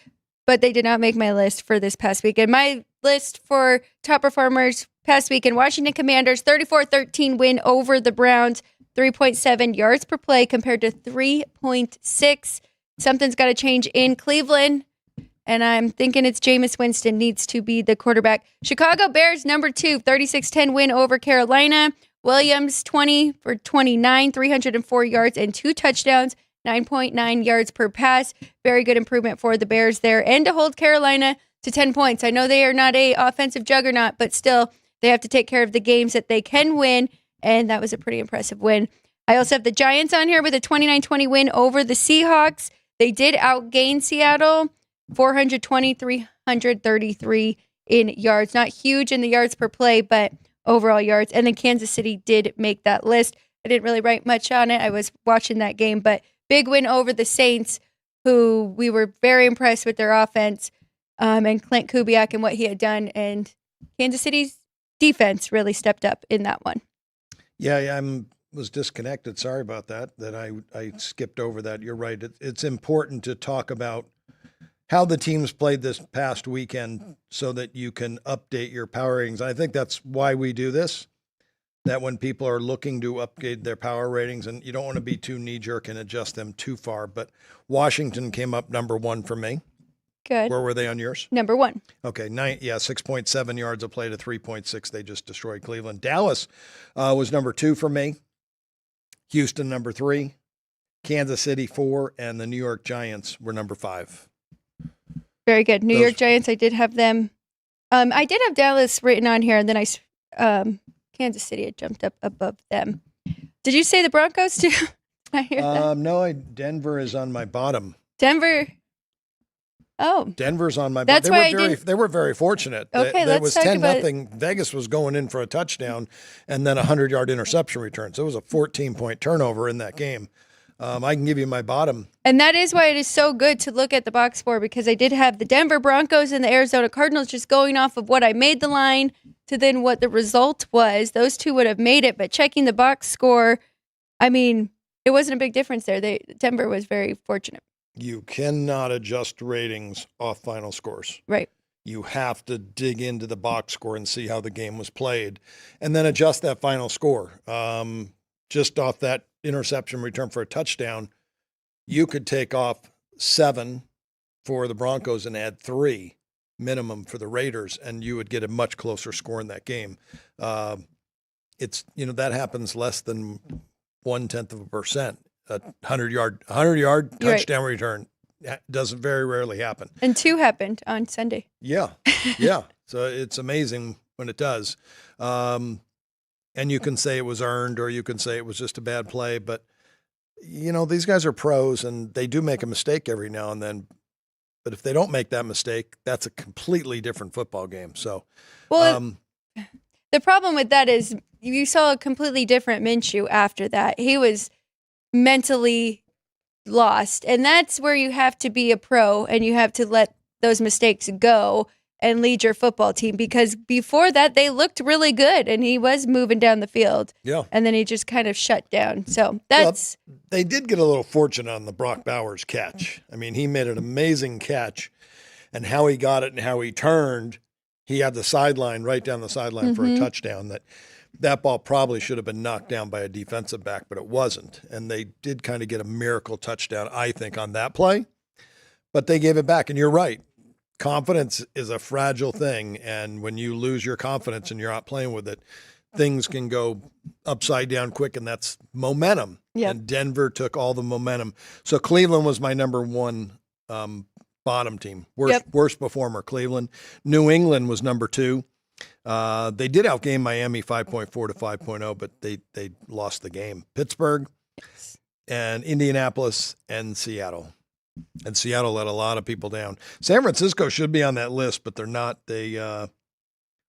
but they did not make my list for this past weekend. My list for top performers past weekend: Washington Commanders, 34-13 win over the Browns, 3.7 yards per play compared to 3.6. Something's got to change in Cleveland, and I'm thinking it's Jameis Winston needs to be the quarterback. Chicago Bears, number 2, 36-10 win over Carolina. Williams, 20 for 29, 304 yards and 2 touchdowns, 9.9 yards per pass. Very good improvement for the Bears there. And to hold Carolina to 10 points. I know they are not a offensive juggernaut, but still they have to take care of the games that they can win, and that was a pretty impressive win. I also have the Giants on here with a 29-20 win over the Seahawks. They did outgain Seattle, 420, 333 in yards. Not huge in the yards per play, but overall yards. And then Kansas City did make that list. I didn't really write much on it. I was watching that game, but big win over the Saints, who we were very impressed with their offense, and Clint Kubiak and what he had done. And Kansas City's defense really stepped up in that one. Yeah, was disconnected. Sorry about that I skipped over that. You're right. It's important to talk about how the teams played this past weekend so that you can update your power ratings. I think that's why we do this, that when people are looking to upgrade their power ratings, and you don't want to be too knee-jerk and adjust them too far, but Washington came up number 1 for me. Good. Where were they on yours? Number 1. Okay, 6.7 yards a play to 3.6. They just destroyed Cleveland. Dallas was number 2 for me. Houston, number 3. Kansas City, 4. And the New York Giants were number 5. Very good. New York Giants, I did have them. I did have Dallas written on here, and then Kansas City had jumped up above them. Did you say the Broncos too? I hear that. No, Denver is on my bottom. Denver. Oh. Denver's on my bottom. They were very fortunate. Okay, let's talk about it. 10-0. Vegas was going in for a touchdown and then a 100-yard interception return. So it was a 14-point turnover in that game. I can give you my bottom. And that is why it is so good to look at the box score, because I did have the Denver Broncos and the Arizona Cardinals just going off of what I made the line to then what the result was. Those two would have made it, but checking the box score, I mean, it wasn't a big difference there. Denver was very fortunate. You cannot adjust ratings off final scores. Right. You have to dig into the box score and see how the game was played and then adjust that final score. Just off that interception return for a touchdown, you could take off 7 for the Broncos and add 3 minimum for the Raiders, and you would get a much closer score in that game. That happens less than 0.1%. A 100-yard touchdown return doesn't very rarely happen. And 2 happened on Sunday. Yeah. So it's amazing when it does. And you can say it was earned, or you can say it was just a bad play. But, these guys are pros, and they do make a mistake every now and then. But if they don't make that mistake, that's a completely different football game. So, The problem with that is you saw a completely different Minshew after that. He was mentally lost. And that's where you have to be a pro and you have to let those mistakes go and lead your football team, because before that they looked really good and he was moving down the field. Yeah. And then he just kind of shut down. So that's they did get a little fortune on the Brock Bowers catch. I mean, he made an amazing catch, and how he got it and how he turned, he had the sideline right down the sideline for a touchdown. That ball probably should have been knocked down by a defensive back, but it wasn't. And they did kind of get a miracle touchdown, I think, on that play. But they gave it back. And you're right. Confidence is a fragile thing. And when you lose your confidence and you're not playing with it, things can go upside down quick, and that's momentum. Yep. And Denver took all the momentum. So Cleveland was my number one bottom team. Worst performer, Cleveland. New England was number 2. They did outgame Miami 5.4 to 5.0, but they lost the game. Pittsburgh and Indianapolis and Seattle. And Seattle let a lot of people down. San Francisco should be on that list, but they're not. They are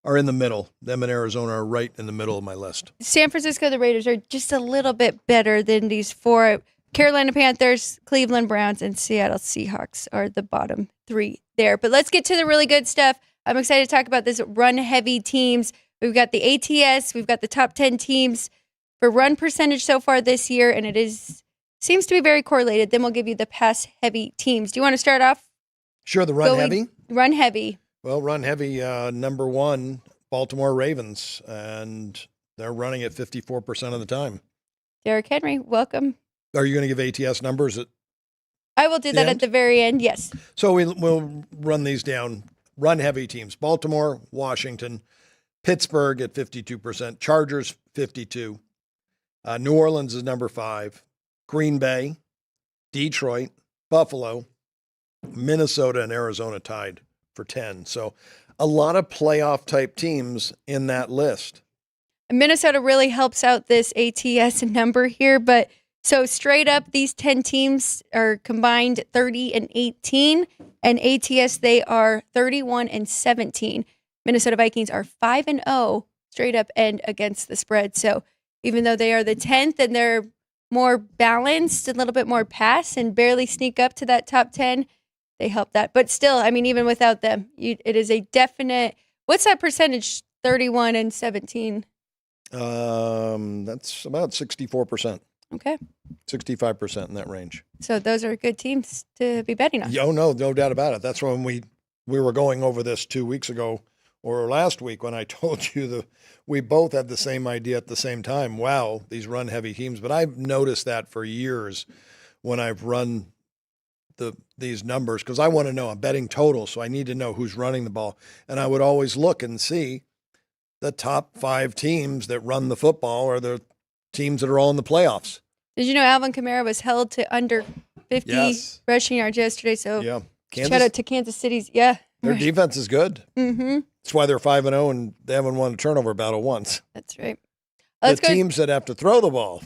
in the middle. Them and Arizona are right in the middle of my list. San Francisco, the Raiders are just a little bit better than these 4. Carolina Panthers, Cleveland Browns, and Seattle Seahawks are the bottom 3 there. But let's get to the really good stuff. I'm excited to talk about this run-heavy teams. We've got the ATS. We've got the top 10 teams for run percentage so far this year, and it seems to be very correlated. Then we'll give you the pass-heavy teams. Do you want to start off? Sure, the run-heavy? Run-heavy. Well, run-heavy, number 1, Baltimore Ravens, and they're running at 54% of the time. Derrick Henry, welcome. Are you going to give ATS numbers? I will do that at the very end, yes. So we'll run these down. Run-heavy teams: Baltimore, Washington, Pittsburgh at 52%, Chargers 52%, New Orleans is number 5, Green Bay, Detroit, Buffalo, Minnesota, and Arizona tied for 10. So a lot of playoff-type teams in that list. Minnesota really helps out this ATS number here, but so straight up, these 10 teams are combined 30-18, and ATS, they are 31-17. Minnesota Vikings are 5-0 straight up and against the spread. So even though they are the 10th and they're more balanced, a little bit more pass and barely sneak up to that top 10, they help that. But still, I mean, even without them, it is a definite. What's that percentage? 31-17. That's about 64%. Okay. 65% in that range. So those are good teams to be betting on. Oh, no doubt about it. That's when we were going over this 2 weeks ago or last week when I told you we both had the same idea at the same time. Wow, these run-heavy teams. But I've noticed that for years when I've run these numbers, because I want to know. I'm betting total, so I need to know who's running the ball. And I would always look and see the top 5 teams that run the football are the teams that are all in the playoffs. Did you know Alvin Kamara was held to under 50 rushing yards yesterday? So shout out to Kansas City's. Yeah. Their defense is good. Mm-hmm. That's why they're 5-0 and they haven't won a turnover battle once. That's right. Teams that have to throw the ball,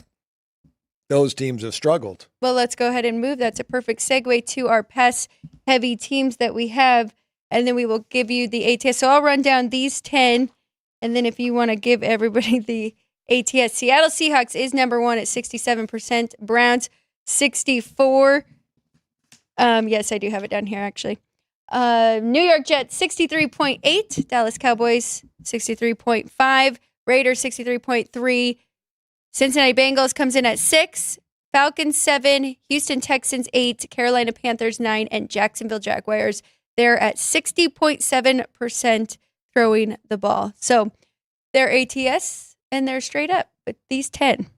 those teams have struggled. Well, let's go ahead and move. That's a perfect segue to our pass-heavy teams that we have, and then we will give you the ATS. So I'll run down these 10, and then if you want to give everybody the ATS. Seattle Seahawks is number 1 at 67%. Browns, 64. Yes, I do have it down here, actually. New York Jets, 63.8. Dallas Cowboys, 63.5. Raiders, 63.3. Cincinnati Bengals comes in at 6. Falcons, 7. Houston Texans, 8. Carolina Panthers, 9. And Jacksonville Jaguars, they're at 60.7% throwing the ball. So their ATS, and they're straight up with these 10.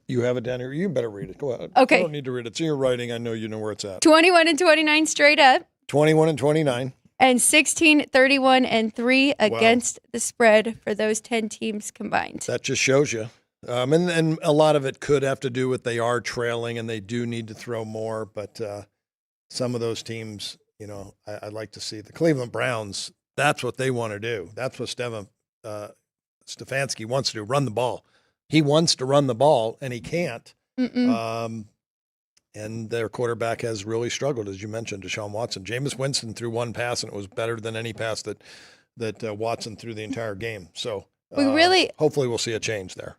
You have it down here. You better read it. Go ahead. Okay. I don't need to read it. It's in your writing. I know you know where it's at. 21-29 straight up. 21-29. And 16-31-3 against the spread for those 10 teams combined. That just shows you. And a lot of it could have to do with they are trailing and they do need to throw more. But some of those teams, I'd like to see. The Cleveland Browns, that's what they want to do. That's what Stefanski wants to do, run the ball. He wants to run the ball, and he can't. And their quarterback has really struggled, as you mentioned, Deshaun Watson. Jameis Winston threw one pass, and it was better than any pass that that Watson threw the entire game. So hopefully we'll see a change there.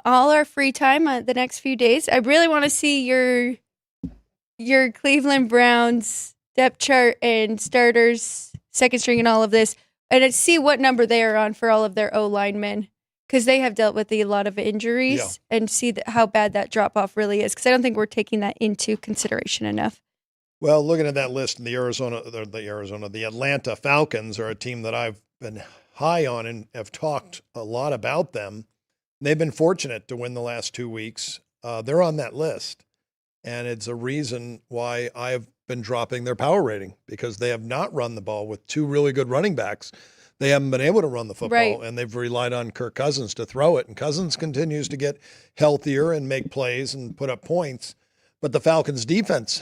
All our free time the next few days, I really want to see your Cleveland Browns depth chart and starters, second string and all of this, and to see what number they are on for all of their O linemen, because they have dealt with a lot of injuries, and see how bad that drop-off really is, because I don't think we're taking that into consideration enough. Well, looking at that list, the Atlanta Falcons are a team that I've been high on and have talked a lot about them. They've been fortunate to win the last 2 weeks. They're on that list, and it's a reason why I've been dropping their power rating, because they have not run the ball with two really good running backs. They haven't been able to run the football, and they've relied on Kirk Cousins to throw it, and Cousins continues to get healthier and make plays and put up points. But the Falcons' defense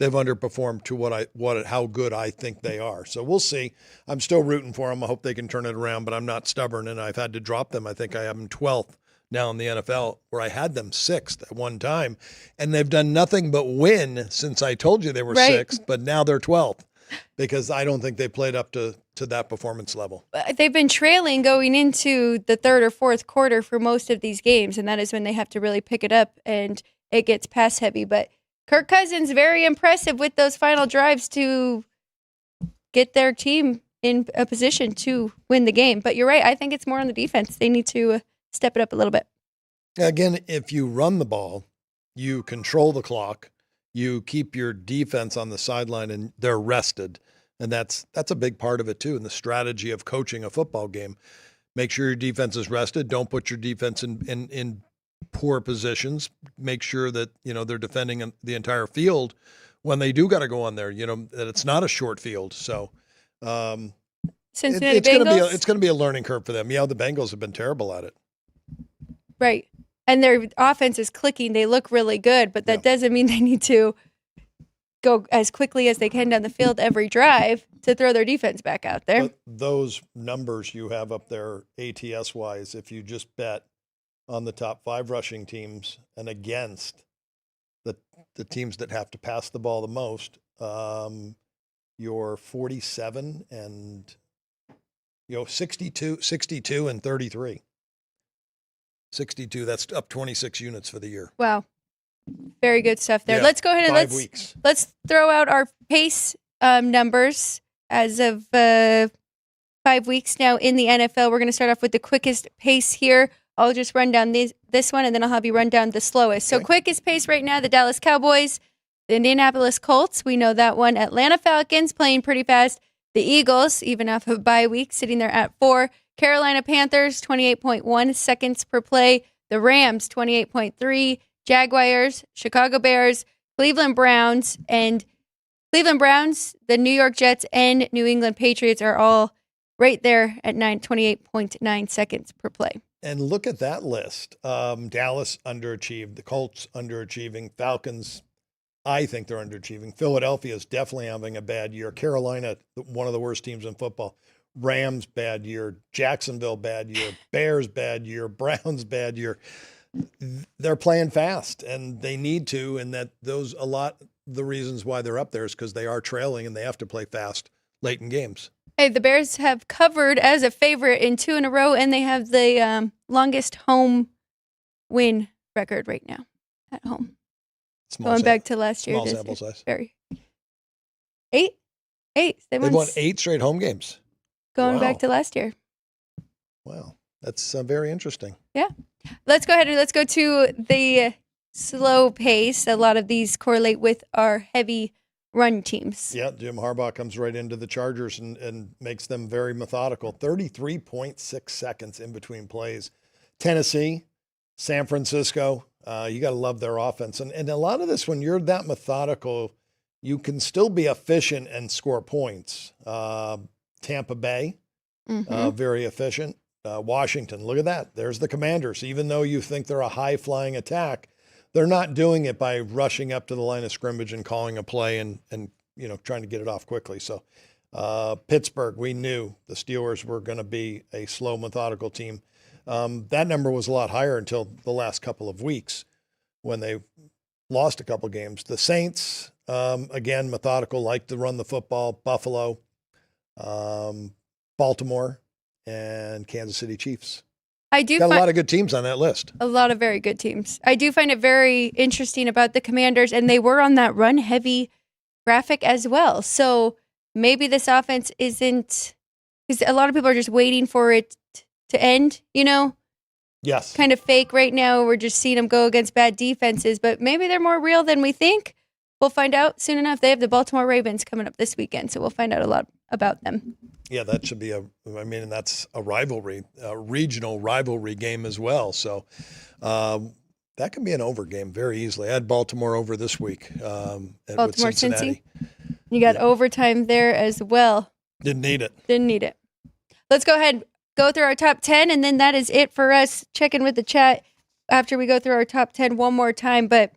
they've underperformed to how good I think they are. So we'll see. I'm still rooting for them. I hope they can turn it around, but I'm not stubborn, and I've had to drop them. I think I have them 12th now in the NFL, where I had them 6th at one time, and they've done nothing but win since I told you they were 6th, but now they're 12th, because I don't think they played up to that performance level. They've been trailing going into the third or fourth quarter for most of these games, and that is when they have to really pick it up, and it gets pass heavy. But Kirk Cousins, very impressive with those final drives to get their team in a position to win the game. But you're right. I think it's more on the defense. They need to step it up a little bit. Again, if you run the ball, you control the clock, you keep your defense on the sideline, and they're rested. And that's a big part of it too, in the strategy of coaching a football game. Make sure your defense is rested. Don't put your defense in poor positions. Make sure that they're defending the entire field when they do got to go on there. That it's not a short field. So Cincinnati it's Bengals. It's going to be a learning curve for them. Yeah, the Bengals have been terrible at it. Right, and their offense is clicking. They look really good, but that doesn't mean they need to go as quickly as they can down the field every drive to throw their defense back out there. But those numbers you have up there, ATS-wise, if you just bet on the top 5 rushing teams and against the teams that have to pass the ball the most, you're 47 and 62 and 33. 62, that's up 26 units for the year. Wow. Very good stuff there. Yeah, let's go ahead and 5 weeks. Let's throw out our pace numbers as of 5 weeks now in the NFL. We're going to start off with the quickest pace here. I'll just run down this one, and then I'll have you run down the slowest. Okay. So quickest pace right now, the Dallas Cowboys, the Indianapolis Colts. We know that one. Atlanta Falcons playing pretty fast. The Eagles, even off of bye week, sitting there at 4. Carolina Panthers, 28.1 seconds per play. The Rams, 28.3. Jaguars, Chicago Bears, Cleveland Browns, the New York Jets, and New England Patriots are all right there at 28.9 seconds per play. And look at that list. Dallas underachieved. The Colts underachieving. Falcons, I think they're underachieving. Philadelphia is definitely having a bad year. Carolina, one of the worst teams in football. Rams, bad year. Jacksonville, bad year. Bears, bad year. Browns, bad year. They're playing fast, and they need to, and the reasons why they're up there is because they are trailing and they have to play fast late in games. Hey, the Bears have covered as a favorite in 2 in a row, and they have the longest home win record right now at home. Going back to last year. Small sample size. Very. 8? They've won 8 straight home games. Going back to last year. Wow. That's very interesting. Yeah. Let's go ahead and let's go to the slow pace. A lot of these correlate with our heavy run teams. Yeah, Jim Harbaugh comes right into the Chargers and makes them very methodical. 33.6 seconds in between plays. Tennessee, San Francisco, you got to love their offense. And a lot of this, when you're that methodical, you can still be efficient and score points. Tampa Bay, very efficient. Washington, look at that. There's the Commanders. Even though you think they're a high-flying attack, they're not doing it by rushing up to the line of scrimmage and calling a play and trying to get it off quickly. So Pittsburgh, we knew the Steelers were going to be a slow, methodical team. That number was a lot higher until the last couple of weeks when they lost a couple games. The Saints, again, methodical, like to run the football. Buffalo, Baltimore, and Kansas City Chiefs. I do got a lot of good teams on that list. A lot of very good teams. I do find it very interesting about the Commanders, and they were on that run-heavy graphic as well. So maybe this offense isn't, because a lot of people are just waiting for it to end, you know? Yes. Kind of fake right now. We're just seeing them go against bad defenses, but maybe they're more real than we think. We'll find out soon enough. They have the Baltimore Ravens coming up this weekend, so we'll find out a lot about them. Yeah, that should be that's a rivalry, a regional rivalry game as well. So that can be an over game very easily. I had Baltimore over this week with Cincinnati. Cincy. You got overtime there as well. Didn't need it. Let's go ahead, go through our top 10, and then that is it for us. Check in with the chat after we go through our top 10 one more time. But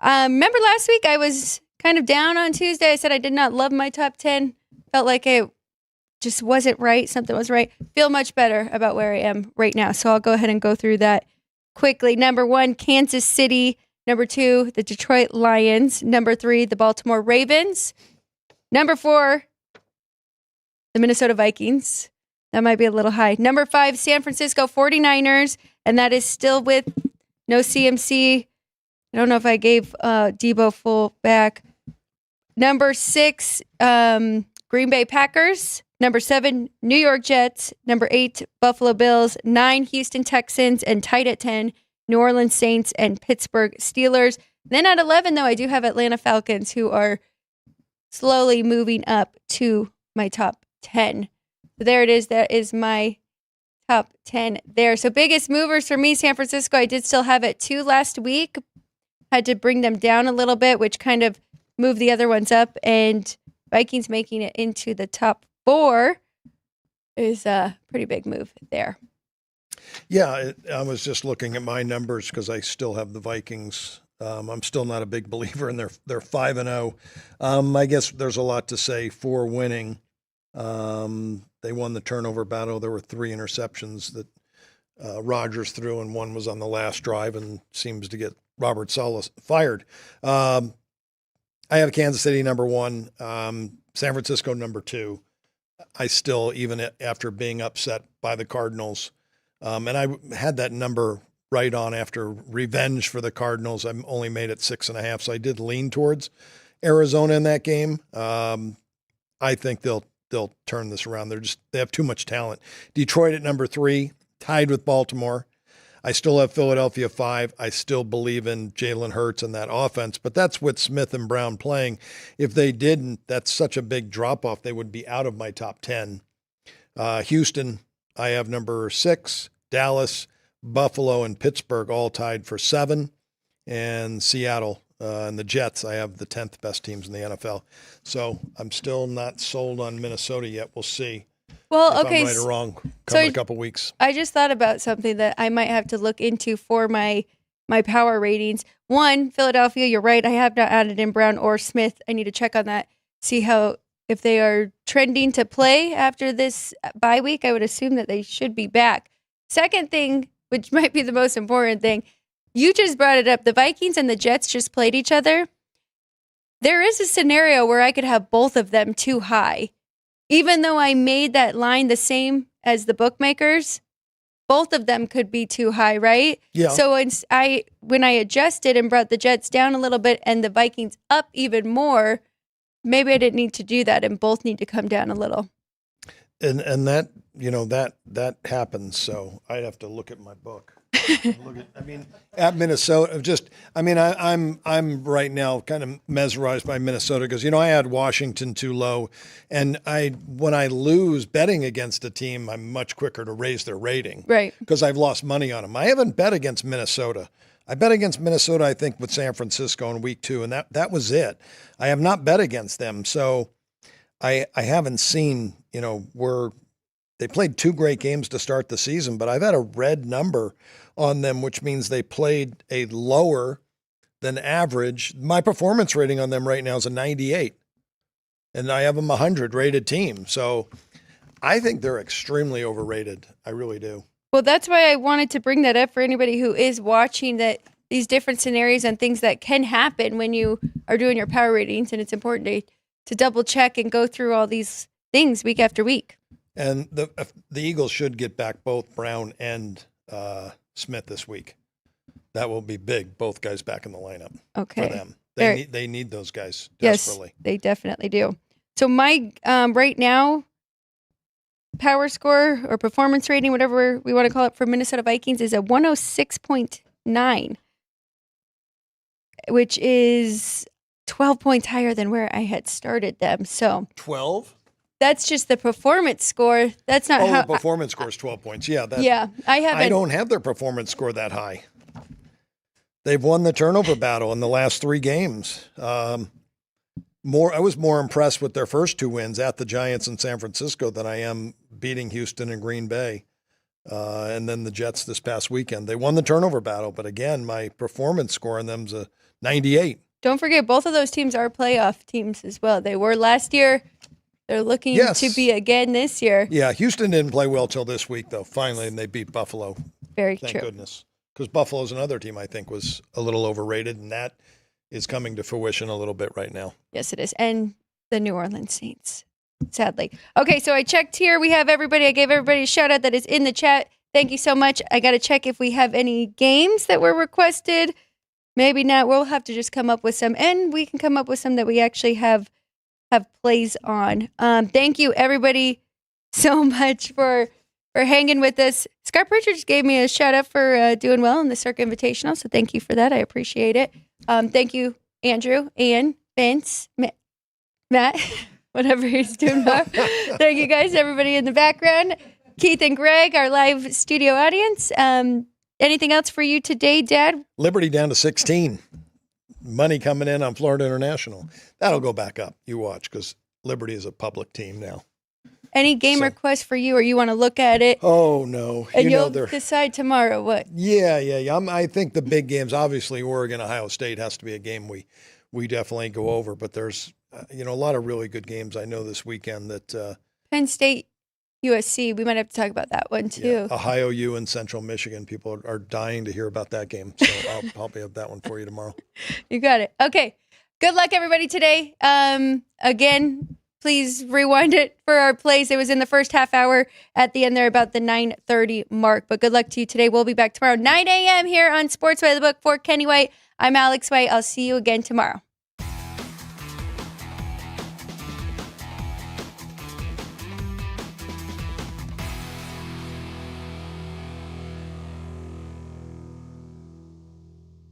remember last week I was kind of down on Tuesday. I said I did not love my top 10. Felt like it just wasn't right. Something was right. Feel much better about where I am right now. So I'll go ahead and go through that quickly. Number 1, Kansas City. Number 2, the Detroit Lions. Number 3, the Baltimore Ravens. Number 4, the Minnesota Vikings. That might be a little high. Number 5, San Francisco 49ers. And that is still with no CMC. I don't know if I gave Debo full back. Number 6, Green Bay Packers. Number 7, New York Jets. Number 8, Buffalo Bills. 9, Houston Texans. And tied at 10, New Orleans Saints and Pittsburgh Steelers. Then at 11, though, I do have Atlanta Falcons, who are slowly moving up to my top 10. So there it is. That is my top 10 there. So biggest movers for me, San Francisco. I did still have it 2 last week. Had to bring them down a little bit, which kind of moved the other ones up. And Vikings making it into the top 4 is a pretty big move there. Yeah, I was just looking at my numbers because I still have the Vikings. I'm still not a big believer in they're 5-0. I guess there's a lot to say for winning. They won the turnover battle. There were 3 interceptions that Rodgers threw, and one was on the last drive and seems to get Robert Saleh fired. I have Kansas City number 1, San Francisco number 2. I still, even after being upset by the Cardinals, and I had that number right on after revenge for the Cardinals. I only made it 6.5, so I did lean towards Arizona in that game. I think they'll turn this around. They have too much talent. Detroit at number 3, tied with Baltimore. I still have Philadelphia 5. I still believe in Jalen Hurts and that offense, but that's with Smith and Brown playing. If they didn't, that's such a big drop-off. They would be out of my top 10. Houston, I have number 6. Dallas, Buffalo, and Pittsburgh all tied for 7. And Seattle and the Jets, I have the 10th best teams in the NFL. So I'm still not sold on Minnesota yet. We'll see. Well, okay. I'm right or wrong in a couple weeks. I just thought about something that I might have to look into for my power ratings. 1, Philadelphia, you're right. I have not added in Brown or Smith. I need to check on that. See if they are trending to play after this bye week. I would assume that they should be back. Second thing, which might be the most important thing, you just brought it up. The Vikings and the Jets just played each other. There is a scenario where I could have both of them too high. Even though I made that line the same as the bookmakers, both of them could be too high, right? Yeah. So when I adjusted and brought the Jets down a little bit and the Vikings up even more, maybe I didn't need to do that and both need to come down a little. And that, that happens. So I'd have to look at my book. At Minnesota, I'm right now kind of mesmerized by Minnesota because, I had Washington too low. And when I lose betting against a team, I'm much quicker to raise their rating. Right. Because I've lost money on them. I haven't bet against Minnesota. I bet against Minnesota, I think, with San Francisco in week 2, and that was it. I have not bet against them. So I haven't seen, they played 2 great games to start the season, but I've had a red number on them, which means they played a lower than average. My performance rating on them right now is a 98, and I have them 100 rated team. So I think they're extremely overrated. I really do. Well, that's why I wanted to bring that up for anybody who is watching, that these different scenarios and things that can happen when you are doing your power ratings, and it's important to double check and go through all these things week after week. And the Eagles should get back both Brown and Smith this week. That will be big. Both guys back in the lineup for them. They need those guys desperately. Yes, they definitely do. So my right now power score or performance rating, whatever we want to call it, for Minnesota Vikings is a 106.9, which is 12 points higher than where I had started them. So 12? That's just the performance score. That's not how the performance score is 12 points. Yeah, I don't have their performance score that high. They've won the turnover battle in the last 3 games. I was more impressed with their first 2 wins at the Giants in San Francisco than I am beating Houston and Green Bay. And then the Jets this past weekend. They won the turnover battle, but again, my performance score on them's a 98. Don't forget, both of those teams are playoff teams as well. They were last year. They're looking to be again this year. Yeah, Houston didn't play well till this week, though, finally, and they beat Buffalo. Thank goodness. Because Buffalo's another team I think was a little overrated, and that is coming to fruition a little bit right now. Yes, it is. And the New Orleans Saints, sadly. Okay, so I checked here. We have everybody. I gave everybody a shout-out that is in the chat. Thank you so much. I got to check if we have any games that were requested. Maybe not. We'll have to just come up with some, and we can come up with some that we actually have plays on. Thank you, everybody, so much for hanging with us. Scott Pritchard just gave me a shout out for doing well in the Circa Invitational, so thank you for that. I appreciate it. Thank you, Andrew, Ian, Vince, Matt, whatever he's doing. Thank you, guys, everybody in the background. Keith and Greg, our live studio audience. Anything else for you today, Dad? Liberty down to 16. Money coming in on Florida International. That'll go back up. You watch, because Liberty is a public team now. Any game requests for you, or you want to look at it? Oh, no. And you'll decide tomorrow what? Yeah. I think the big games, obviously, Oregon, Ohio State has to be a game we definitely go over. But there's, a lot of really good games I know this weekend that Penn State, USC, we might have to talk about that one, too. Yeah, Ohio U and Central Michigan. People are dying to hear about that game. So I'll probably have that one for you tomorrow. You got it. Okay. Good luck, everybody, today. Again, please rewind it for our plays. It was in the first half hour at the end there, about the 9:30 mark. But good luck to you today. We'll be back tomorrow, 9 a.m. here on Sports by the Book. For Kenny White, I'm Alex White. I'll see you again tomorrow.